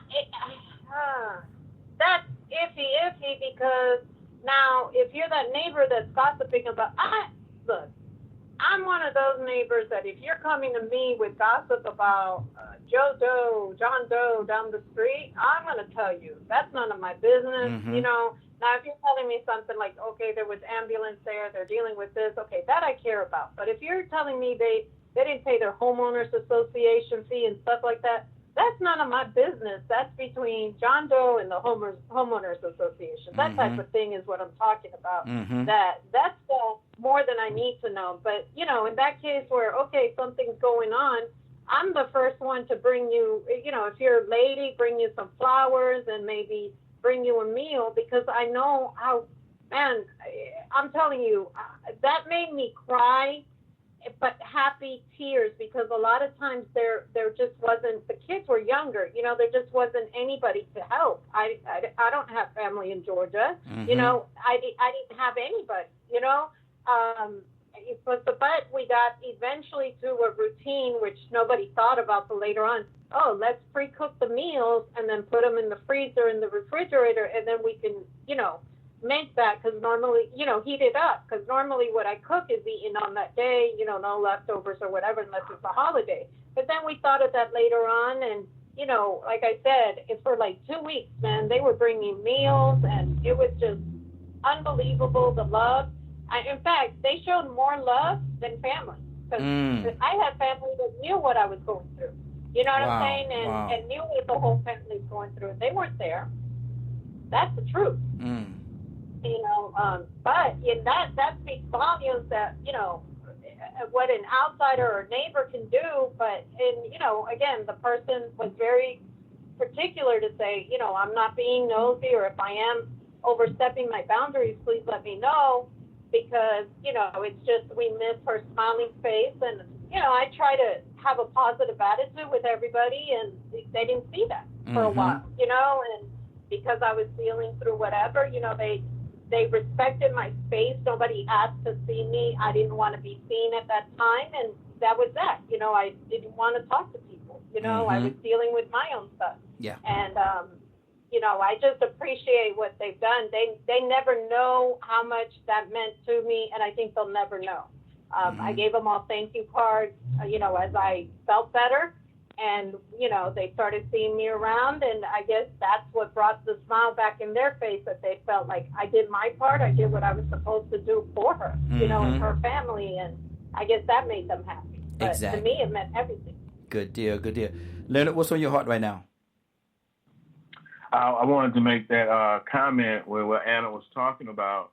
Speaker 5: that's iffy because now if you're that neighbor that's gossiping about, I'm one of those neighbors that if you're coming to me with gossip about John Doe down the street, I'm going to tell you. That's none of my business,
Speaker 1: Mm-hmm.
Speaker 5: Now, if you're telling me something like, okay, there was ambulance there, they're dealing with this, okay, that I care about. But if you're telling me they didn't pay their homeowners association fee and stuff like that, that's none of my business. That's between John Doe and the homeowners association. That
Speaker 1: Mm-hmm.
Speaker 5: type of thing is what I'm talking about.
Speaker 1: Mm-hmm.
Speaker 5: That's more than I need to know. But, in that case where, okay, something's going on, I'm the first one to bring you, if you're a lady, bring you some flowers and maybe bring you a meal, because I know how man, I'm telling you, that made me cry, but happy tears, because a lot of times there just wasn't, the kids were younger, you know, there just wasn't anybody to help. I don't have family in Georgia, you know, I didn't have anybody, you know. But we got eventually to a routine which nobody thought about till later on. Oh, let's pre-cook the meals and then put them in the freezer, in the refrigerator, and then we can, you know, make that, because normally, you know, heat it up, because normally what I cook is eaten on that day, you know, no leftovers or whatever, unless it's a holiday. But then we thought of that later on, and, you know, like I said, it's for like 2 weeks, man. They were bringing meals, and it was just unbelievable, the love. In fact, they showed more love than family, because I had family that knew what I was going through. You know what I'm saying? And knew what the whole family was going through. They weren't there. That's the truth. You know, but in that speaks volumes that, you know, what an outsider or neighbor can do. But, you know, again, the person was very particular to say, you know, I'm not being nosy, or if I am overstepping my boundaries, please let me know, because, you know, it's just, we miss her smiling face. And, you know, I try to have a positive attitude with everybody, and they didn't see that for a while, you know, and because I was dealing through whatever, you know, they respected my space. Nobody asked to see me. I didn't want to be seen at that time, and that was that. You know, I didn't want to talk to people. You know, I was dealing with my own stuff.
Speaker 1: Yeah.
Speaker 5: And, you know, I just appreciate what they've done. They never know how much that meant to me, and I think they'll never know. I gave them all thank you cards, you know, as I felt better. And, you know, they started seeing me around, and I guess that's what brought the smile back in their face, that they felt like I did my part. I did what I was supposed to do for her, you know, and her family, and I guess that made them happy. But to me, it meant everything.
Speaker 1: Good deal, good deal. Leonard, what's on your heart right now?
Speaker 2: I wanted to make that comment where what Anna was talking about.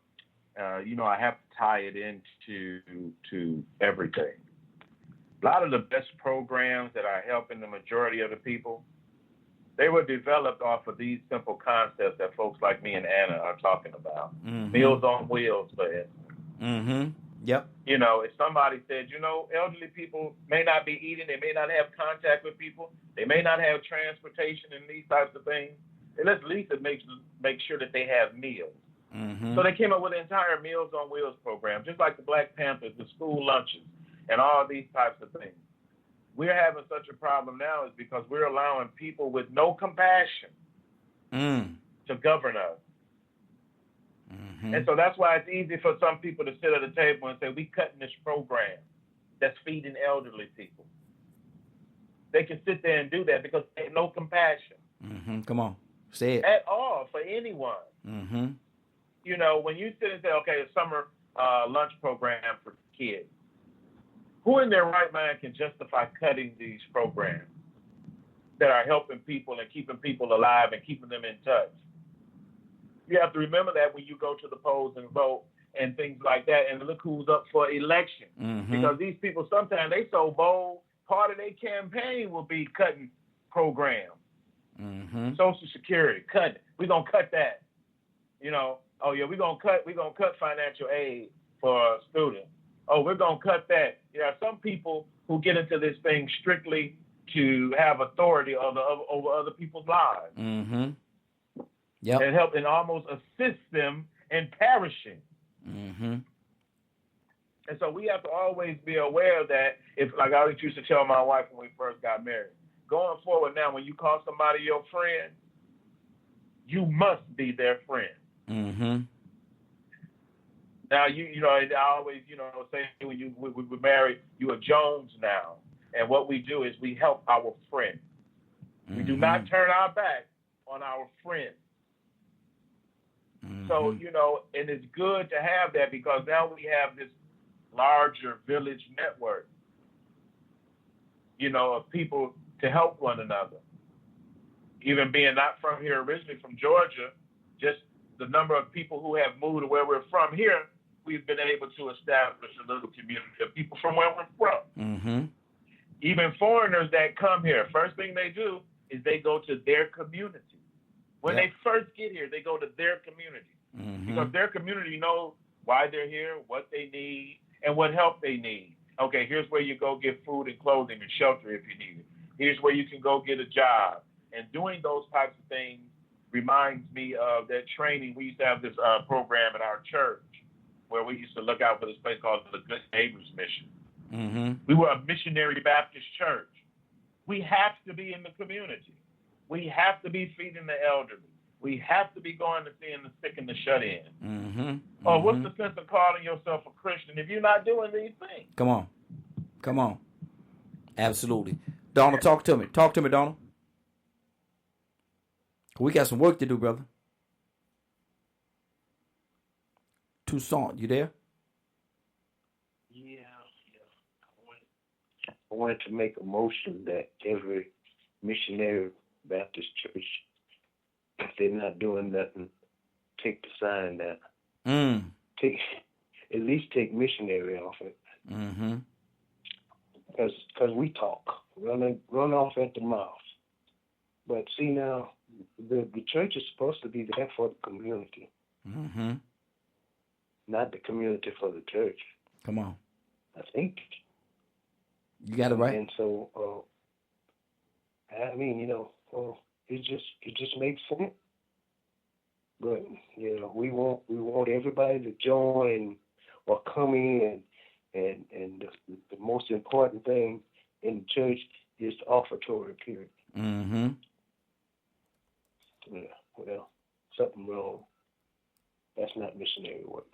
Speaker 2: You know, I have to tie it into everything. A lot of the best programs that are helping the majority of the people, they were developed off of these simple concepts that folks like me and Anna are talking about. Meals on Wheels, for instance.
Speaker 1: Yep.
Speaker 2: You know, if somebody said, you know, elderly people may not be eating, they may not have contact with people, they may not have transportation and these types of things, then let's at least make sure that they have meals. So they came up with the entire Meals on Wheels program, just like the Black Panthers, the school lunches, and all these types of things. We're having such a problem now is because we're allowing people with no compassion to govern us. And so that's why it's easy for some people to sit at a table and say, we cutting this program that's feeding elderly people. They can sit there and do that because they have no compassion.
Speaker 1: Come on, say it.
Speaker 2: At all, for anyone. You know, when you sit and say, okay, a summer lunch program for kids, who in their right mind can justify cutting these programs that are helping people and keeping people alive and keeping them in touch? You have to remember that when you go to the polls and vote and things like that, and look who's up for election. Because these people, sometimes they so bold, part of their campaign will be cutting programs. Social Security, cut it. We're going to cut that. You know, oh yeah, we're gonna cut financial aid for students. Oh, we're gonna cut that. There are some people who get into this thing strictly to have authority over other people's lives.
Speaker 1: Yep.
Speaker 2: And help and almost assist them in perishing. And so we have to always be aware that if, like I always used to tell my wife when we first got married, going forward now, when you call somebody your friend, you must be their friend. Now, you know, I always, you know, say when we're married, you are Jones now. And what we do is we help our friends. We do not turn our back on our friends. So, you know, and it's good to have that because now we have this larger village network, you know, of people to help one another. Even being not from here originally, from Georgia, just the number of people who have moved to where we're from here, we've been able to establish a little community of people from where we're from. Even foreigners that come here, first thing they do is they go to their community. When they first get here, they go to their community. because their community knows why they're here, what they need, and what help they need. Okay, here's where you go get food and clothing and shelter if you need it. Here's where you can go get a job. And doing those types of things reminds me of that training. We used to have this program in our church where we used to look out for this place called the Good Neighbors Mission. We were a missionary Baptist church. We have to be in the community. We have to be feeding the elderly. We have to be going to seeing the sick and the shut in. Oh, what's the sense of calling yourself a Christian if you're not doing these things?
Speaker 1: Come on. Absolutely. Donald, talk to me. Talk to me, Donald. We got some work to do, brother. Toussaint, you there?
Speaker 4: Yeah. I wanted to make a motion that every missionary Baptist church, if they're not doing nothing, take the sign down. At least take missionary off it. Because we talk, run off at the mouth. But see now, the church is supposed to be there for the community, not the community for the church.
Speaker 1: Come on.
Speaker 4: I think.
Speaker 1: You got it right.
Speaker 4: And so, I mean, it just makes sense. But we want everybody to join or come in, and the most important thing in the church is the offertory period. Yeah, well, something wrong. That's not missionary work.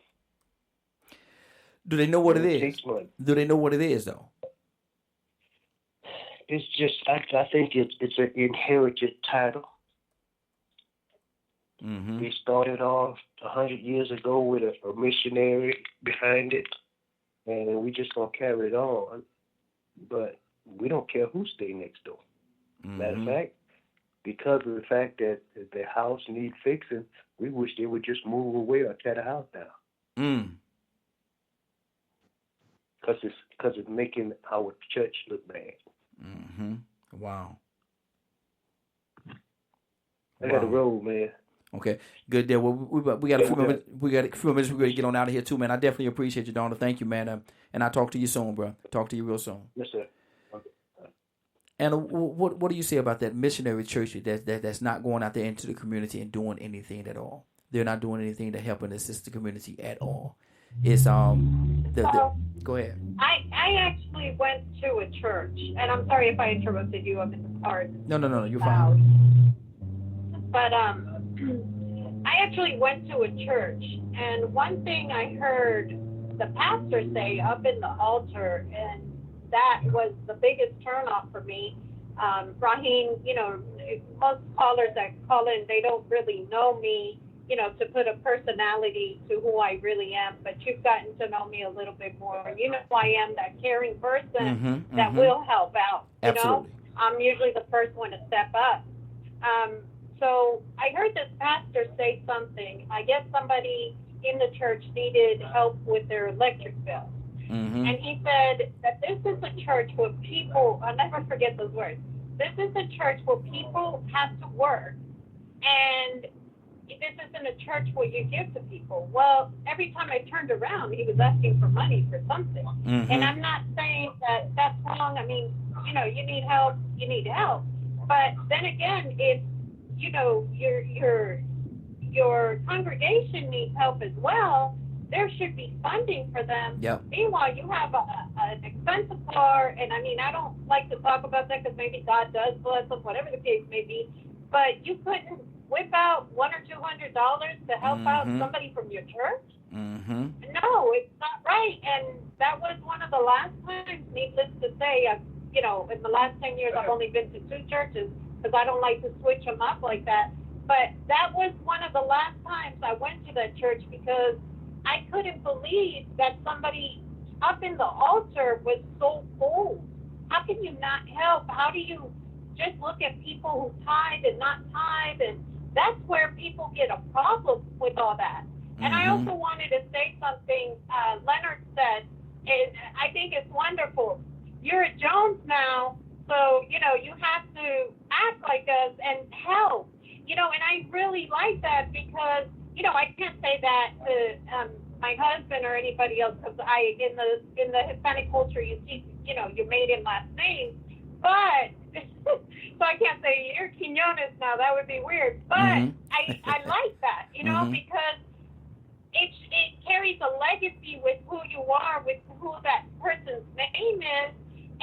Speaker 1: Do they know what it is?
Speaker 4: Takes money.
Speaker 1: Do they know what it is, though?
Speaker 4: It's just, I think it's an inherited title. We started off 100 years ago with a missionary behind it, and we just gonna carry it on. But we don't care who stay next door. Matter of fact, because of the fact that the house needs fixing, we wish they would just move away or tear the house down. Because it's making our church look bad.
Speaker 1: Wow.
Speaker 4: I got to roll, man.
Speaker 1: Okay, good there. Well, we got a few minutes. We got a few minutes. We're gonna get on out of here too, man. I definitely appreciate you, Donald. Thank you, man. And I'll talk to you soon, bro. Talk to you real soon.
Speaker 4: Yes, sir. Okay.
Speaker 1: And what do you say about that missionary church that's not going out there into the community and doing anything at all? They're not doing anything to help and assist the community at all. It's go ahead.
Speaker 5: I actually went to a church, and I'm sorry if I interrupted you. I'm in the car.
Speaker 1: No, you're fine.
Speaker 5: But I actually went to a church, and one thing I heard the pastor say up in the altar, and that was the biggest turnoff for me. Raheem, most callers that call in, they don't really know me, to put a personality to who I really am, but you've gotten to know me a little bit more. You know who I am, that caring person that will help out.
Speaker 1: Absolutely.
Speaker 5: I'm usually the first one to step up. So I heard this pastor say something. I guess somebody in the church needed help with their electric bill. And he said that this is a church where people, I'll never forget those words, this is a church where people have to work. And this isn't a church where you give to people. Well, every time I turned around, he was asking for money for something. And I'm not saying that that's wrong. I mean, you need help, you need help. But then again, if your congregation needs help as well, there should be funding for them.
Speaker 1: Yep.
Speaker 5: Meanwhile, you have an expensive car, and I don't like to talk about that because maybe God does bless us, whatever the case may be, but you couldn't whip out $100 or $200 to help out somebody from your church? No, it's not right. And that was one of the last times, needless to say, in the last 10 years, I've only been to 2 churches because I don't like to switch them up like that. But that was one of the last times I went to that church because I couldn't believe that somebody up in the altar was so cold. How can you not help? How do you just look at people who tithe and not tithe? And that's where people get a problem with all that. And I also wanted to say something Leonard said, and I think it's wonderful. You're a Jones now, so, you have to act like us and help. And I really like that because, I can't say anybody else because in the Hispanic culture you see, you know, your maiden last name, but so I can't say you're Quinones now. That would be weird. But I like that, you know, because it carries a legacy with who you are, with who that person's name is.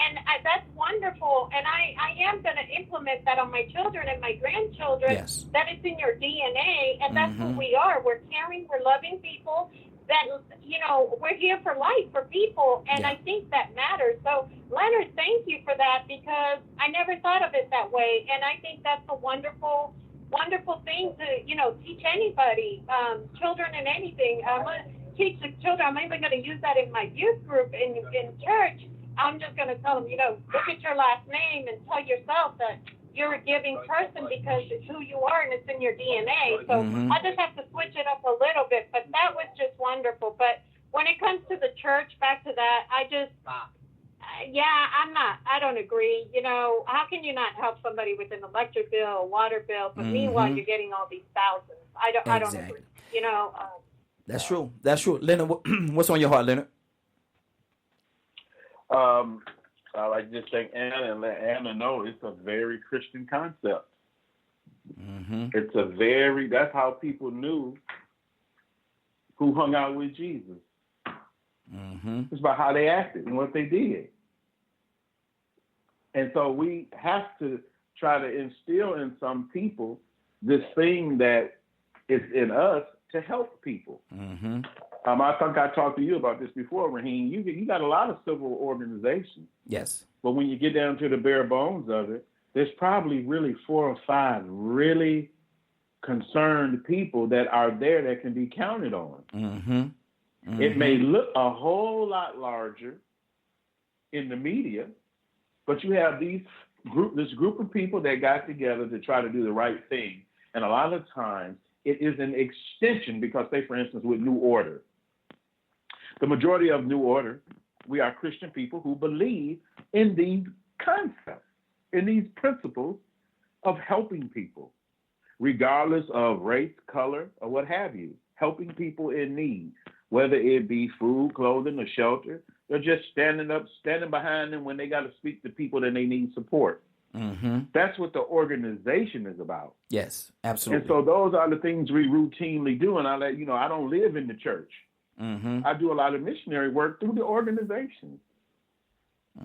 Speaker 5: And that's wonderful. And I am going to implement that on my children and my grandchildren, that it's in your DNA. And that's who we are. We're caring, we're loving people. That, you know, we're here for life, for people. And I think that matters. So, Leonard, thank you for that, because I never thought of it that way. And I think that's a wonderful, wonderful thing to, you know, teach anybody, children and anything. I'm going to teach the children. I'm even going to use that in my youth group in church. I'm just going to tell them, you know, look at your last name and tell yourself that you're a giving person because it's who you are and it's in your DNA. So I just have to switch it up a little bit, but that was just wonderful. But when it comes to the church, back to that, I don't agree. You know, how can you not help somebody with an electric bill, a water bill, but meanwhile you're getting all these thousands? I don't agree. You know,
Speaker 1: that's true. That's true. Leonard, what's on your heart, Leonard?
Speaker 2: I just think Anna and let Anna know it's a very Christian concept. It's that's how people knew who hung out with Jesus. It's about how they acted and what they did. And so we have to try to instill in some people this thing that is in us to help people. I think I talked to you about this before, Raheem. You got a lot of civil organizations.
Speaker 1: Yes.
Speaker 2: But when you get down to the bare bones of it, there's probably really 4 or 5 really concerned people that are there that can be counted on. It may look a whole lot larger in the media, but you have this group of people that got together to try to do the right thing. And a lot of times it is an extension because, say, for instance, with New Order, the majority of New Order, we are Christian people who believe in these concepts, in these principles of helping people, regardless of race, color, or what have you, helping people in need, whether it be food, clothing, or shelter. They're just standing behind them when they got to speak to people that they need support. That's what the organization is about.
Speaker 1: Yes, absolutely.
Speaker 2: And so those are the things we routinely do. And I don't live in the church. I do a lot of missionary work through the organization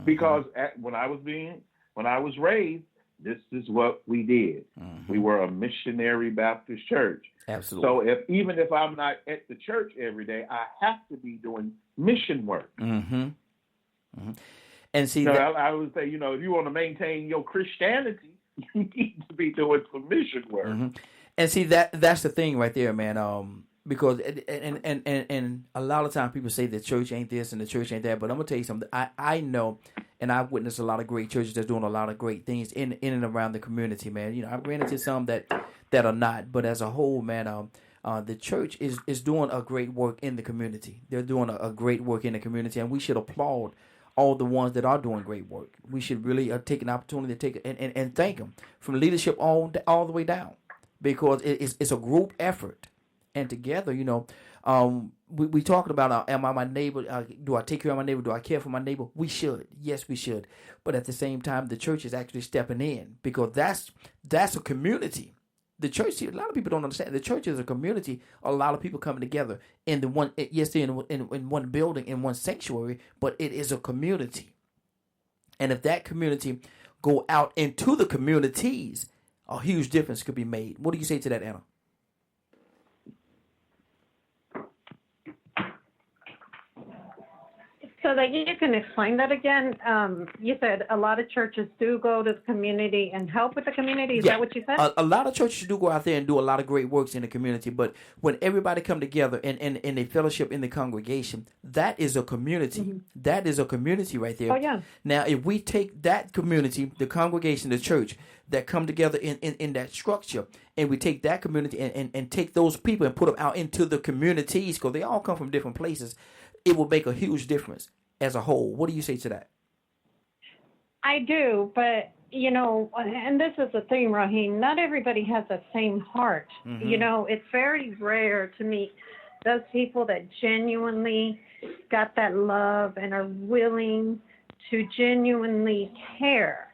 Speaker 2: because when I was raised, this is what we did. We were a missionary Baptist church.
Speaker 1: Absolutely.
Speaker 2: So even if I'm not at the church every day, I have to be doing mission work.
Speaker 1: And see,
Speaker 2: I would say, if you want to maintain your Christianity, you need to be doing some mission work.
Speaker 1: And see, that's the thing right there, man. Because and a lot of times people say the church ain't this and the church ain't that, but I'm gonna tell you something. I know, and I've witnessed a lot of great churches that's doing a lot of great things in and around the community, man. I've ran into some that are not, but as a whole, man, the church is doing a great work in the community. They're doing a great work in the community, and we should applaud all the ones that are doing great work. We should really take an opportunity to take it and thank them from leadership all the way down, because it's a group effort. And together, we talking about, am I my neighbor? Do I take care of my neighbor? Do I care for my neighbor? We should. Yes, we should. But at the same time, the church is actually stepping in, because that's a community. The church, a lot of people don't understand. The church is a community. A lot of people coming together in the one. Yes, they're in one building, in one sanctuary, but it is a community. And if that community go out into the communities, a huge difference could be made. What do you say to that, Anna?
Speaker 5: So that you can explain that again. You said a lot of churches do go to the community and help with the community. Is that what you said?
Speaker 1: A lot of churches do go out there and do a lot of great works in the community. But when everybody come together and they fellowship in the congregation, that is a community. That is a community right there.
Speaker 5: Oh, yeah.
Speaker 1: Now, if we take that community, the congregation, the church, that come together in that structure, and we take that community and take those people and put them out into the communities, because they all come from different places, it will make a huge difference as a whole. What do you say to that?
Speaker 5: I do, but, and this is the thing, Raheem, not everybody has the same heart. It's very rare to meet those people that genuinely got that love and are willing to genuinely care.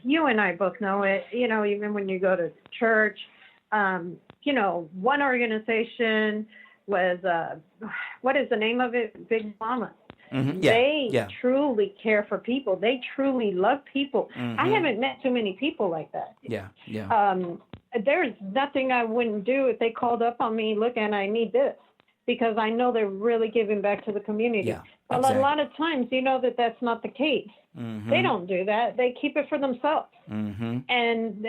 Speaker 5: You and I both know it, even when you go to church, one organization was, what is the name of it? Big Mama.
Speaker 1: Mm-hmm.
Speaker 5: They truly care for people. They truly love people.
Speaker 1: Mm-hmm.
Speaker 5: I haven't met too many people like that.
Speaker 1: Yeah.
Speaker 5: There's nothing I wouldn't do if they called up on me, look, and I need this, because I know they're really giving back to the community.
Speaker 1: Yeah,
Speaker 5: but
Speaker 1: exactly.
Speaker 5: a lot of times, that's not the case.
Speaker 1: Mm-hmm.
Speaker 5: They don't do that. They keep it for themselves.
Speaker 1: Mm-hmm.
Speaker 5: And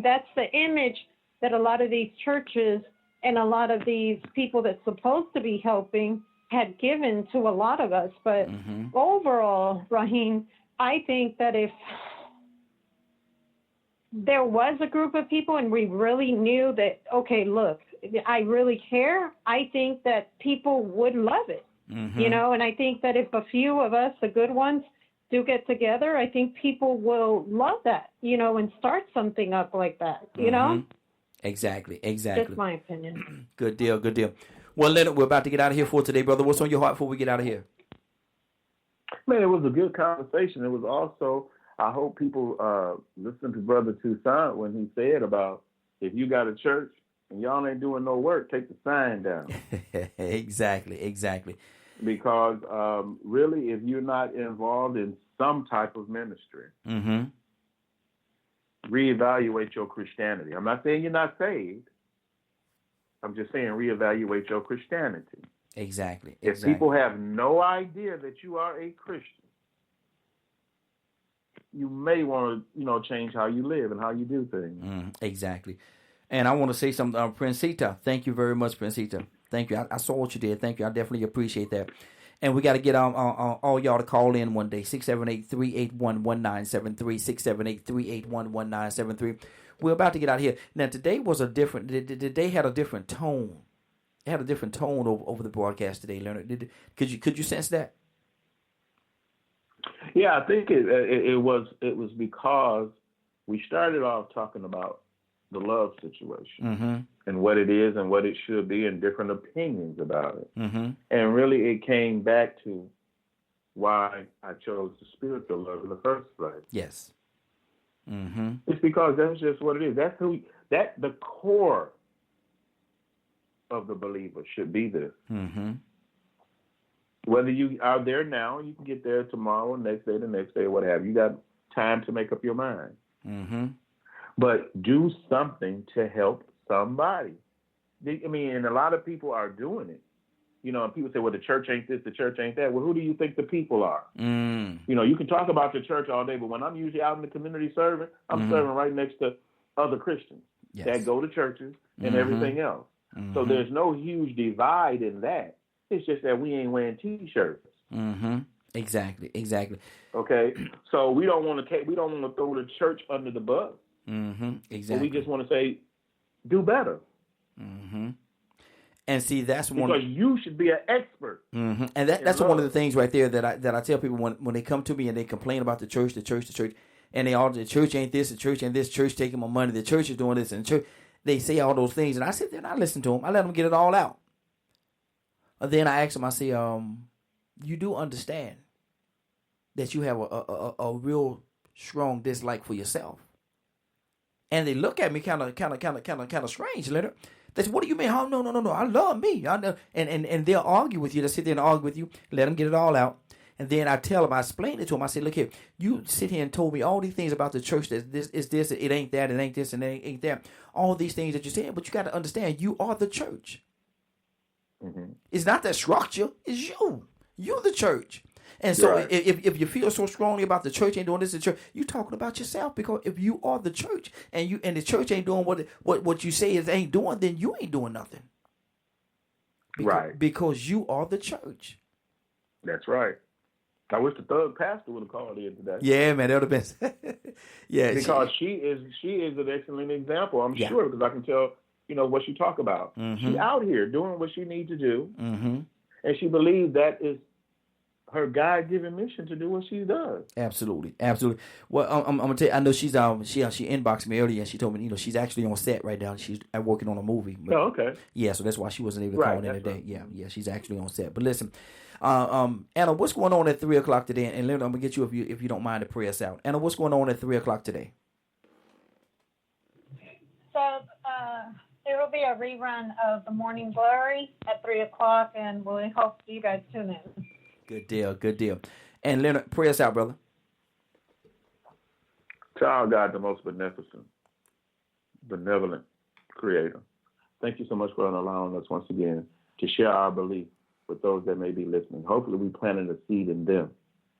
Speaker 5: that's the image that a lot of these churches and a lot of these people that's supposed to be helping had given to a lot of us. But overall, Raheem, I think that if there was a group of people and we really knew that, okay, look, I really care, I think that people would love it, and I think that if a few of us, the good ones, do get together, I think people will love that, and start something up like that,
Speaker 1: Exactly.
Speaker 5: That's my opinion.
Speaker 1: Good deal. Well, Leonard, we're about to get out of here for today, brother. What's on your heart before we get out of here?
Speaker 2: Man, it was a good conversation. It was also, I hope people listen to Brother Toussaint when he said about, if you got a church and y'all ain't doing no work, take the sign down.
Speaker 1: Exactly.
Speaker 2: Because really, if you're not involved in some type of ministry, reevaluate your Christianity. I'm not saying you're not saved. I'm just saying reevaluate your Christianity.
Speaker 1: Exactly.
Speaker 2: If people have no idea that you are a Christian, you may want to, change how you live and how you do things.
Speaker 1: Exactly. And I want to say something, Princita. Thank you very much, Princita. Thank you. I saw what you did. Thank you. I definitely appreciate that. And we got to get all y'all to call in one day. 678-381-1973. 678-381-1973. We're about to get out of here. Now, today was today had a different tone. It had a different tone over the broadcast today, Leonard. Could you sense that?
Speaker 2: Yeah, I think it was because we started off talking about the love situation and what it is and what it should be and different opinions about it. And really it came back to why I chose the spiritual love in the first place.
Speaker 1: Yes.
Speaker 2: It's because that's just what it is. That's the core of the believer should be this. Whether you are there now, you can get there tomorrow, next day, the next day, what have you. You got time to make up your mind. But do something to help somebody. I mean, and a lot of people are doing it. And people say, well, the church ain't this, the church ain't that. Well, who do you think the people are? You can talk about the church all day, but when I'm usually out in the community serving, I'm serving right next to other Christians that go to churches and everything else. So there's no huge divide in that. It's just that we ain't wearing T-shirts.
Speaker 1: Exactly.
Speaker 2: Okay, so we don't want to throw the church under the bus.
Speaker 1: Exactly.
Speaker 2: So we just want to say, do better.
Speaker 1: And see, that's one
Speaker 2: because you should be an expert.
Speaker 1: And that's one of the things right there that I tell people when they come to me and they complain about the church, and the church ain't this, the church ain't this, church taking my money, the church is doing this, and the church. They say all those things, and I sit there and I listen to them. I let them get it all out. And then I ask them, I say, you do understand that you have a real strong dislike for yourself. And they look at me kind of strange, Leonard. They say, what do you mean? Oh, no, I love me. And they'll argue with you. They'll sit there and argue with you. Let them get it all out. And then I tell them, I explain it to them. I say, look here, you sit here and told me all these things about the church. That this is this, it ain't that, it ain't this, and it ain't that. All these things that you're saying, but you got to understand, you are the church. It's not that structure, it's you. You're the church. And so if you feel so strongly about the church ain't doing this, the church, you're talking about yourself, because if you are the church and the church ain't doing what you say it ain't doing, then you ain't doing nothing. Because you are the church.
Speaker 2: That's right. I wish the thug pastor would have called in today.
Speaker 1: Yeah, man, that would have been. Yeah,
Speaker 2: because she is an excellent example. I'm sure, because I can tell what she talk about. She's out here doing what she needs to do, and she believes that is her God-given mission to do what she does.
Speaker 1: Absolutely, absolutely. Well, I'm gonna tell you, I know she's she inboxed me earlier and she told me, she's actually on set right now. She's working on a movie. But,
Speaker 2: okay.
Speaker 1: Yeah, so that's why she wasn't able to call in today. Right. Yeah, she's actually on set. But listen, Anna, what's going on at 3:00 today? And Leonard, I'm gonna get you if you don't mind to pray us out. Anna, what's going on at 3:00 today?
Speaker 5: So there will be a rerun of The Morning Glory at 3:00, and we hope you guys tune in.
Speaker 1: Good deal, good deal. And Leonard, pray us out, brother.
Speaker 2: To our God, the most benevolent Creator, thank you so much for allowing us once again to share our belief with those that may be listening. Hopefully we planted a seed in them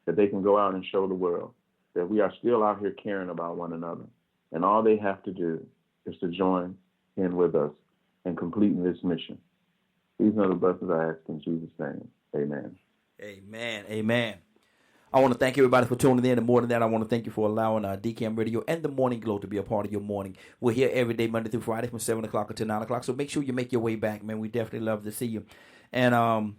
Speaker 2: that they can go out and show the world that we are still out here caring about one another. And all they have to do is to join in with us in completing this mission. These are the blessings I ask in Jesus' name. Amen.
Speaker 1: Amen. Amen. I want to thank everybody for tuning in. And more than that, I want to thank you for allowing DCAM Radio and the Morning Glow to be a part of your morning. We're here every day, Monday through Friday, from 7 o'clock until 9 o'clock. So make sure you make your way back, man. We definitely love to see you. And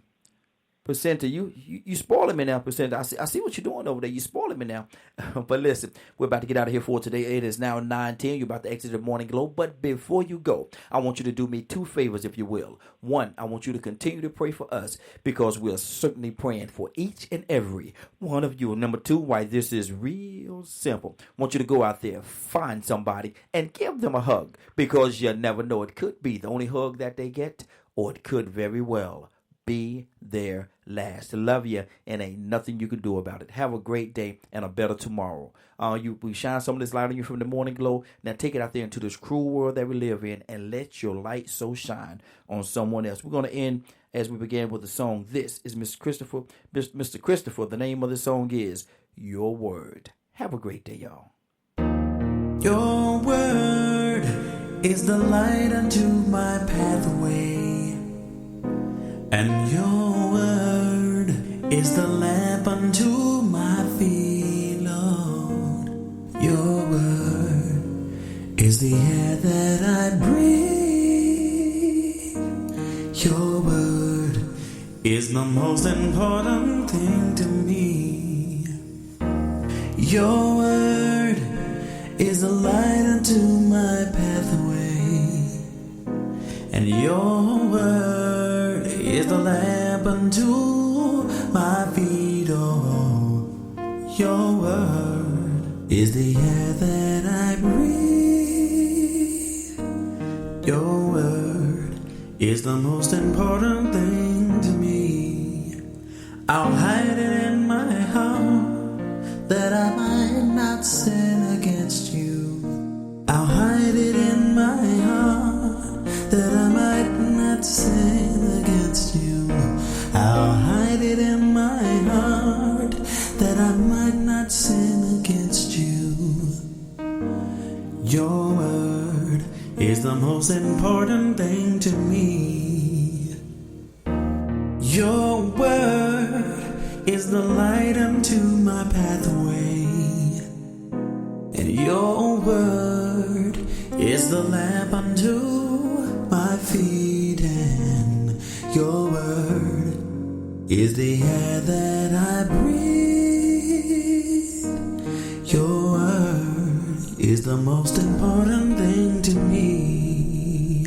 Speaker 1: Placenta, you spoiling me now, Placenta. I see what you're doing over there. You spoiling me now. But listen, we're about to get out of here for today. It is now 9:10. You're about to exit the Morning Glow. But before you go, I want you to do me two favors, if you will. One, I want you to continue to pray for us because we're certainly praying for each and every one of you. And number two, why this is real simple. I want you to go out there, find somebody, and give them a hug because you never know. It could be the only hug that they get, or it could very well be their last. Love you, and ain't nothing you can do about it. Have a great day and a better tomorrow. We shine some of this light on you from the Morning Glow. Now take it out there into this cruel world that we live in and let your light so shine on someone else. We're going to end as we began with the song. This is Mr. Christopher. The name of the song is Your Word. Have a great day, y'all.
Speaker 6: Your word is the light unto my pathway, and your word is the lamp unto my feet, Lord. Your word is the air that I breathe. Your word is the most important thing to me. Your word is the light unto my pathway, and your word is the lamp unto my feet. Oh, your word is the air that I breathe. Your word is the most important thing to me. I'll hide it in my heart that I might not sin against you. I'll hide it in my heart that I might not sin against you. I'll hide it in my heart that I might not sin against you. Your word is the most important thing to me. Your word is the light unto my pathway, and your word is the lamp unto my feet, and your word is the air that I breathe. Your word is the most important thing to me.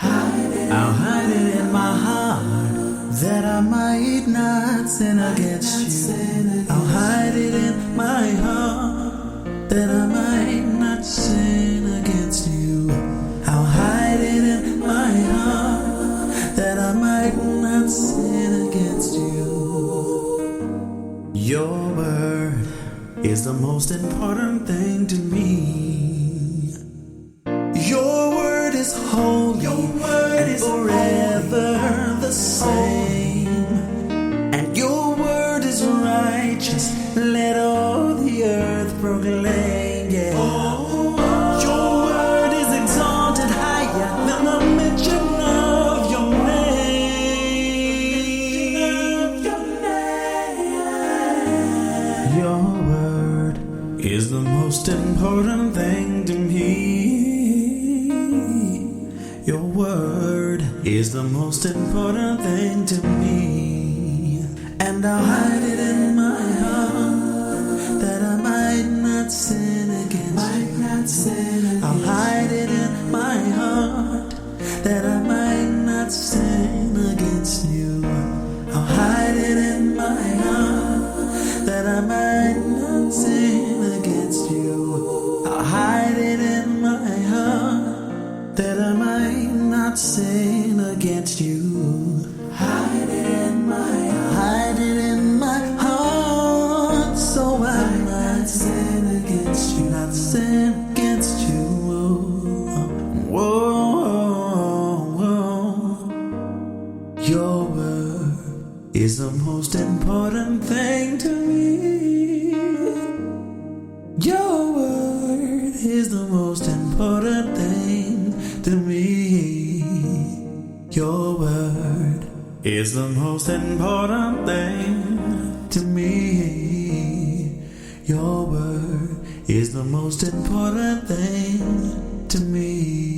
Speaker 6: I'll hide it in my heart that I might not sin against you. I'll hide it in my heart that I might not sin against you. I'll hide it in my heart that I might not sin against you. Your word is the most important thing to me. Your word is holy, and is forever the same. And your word is righteous, let all the earth proclaim, yeah. Your word is exalted higher than the mention of your name. Your word is the most important thing to me. Your word is the most important thing to me. And and I'll hide it in my heart that I might not sin against you. I'll hide it in my heart that I might not sin against you. I'll hide it in my heart that I might not sin against you. I'll hide it in my heart that I might not sin against you. Hide it in my heart so I might sin against you. Not sin against you. Whoa, whoa. Your word is the most important thing to me. Your word is the most important thing to me. Your word is the most important thing to me. Your word is the most important thing to me.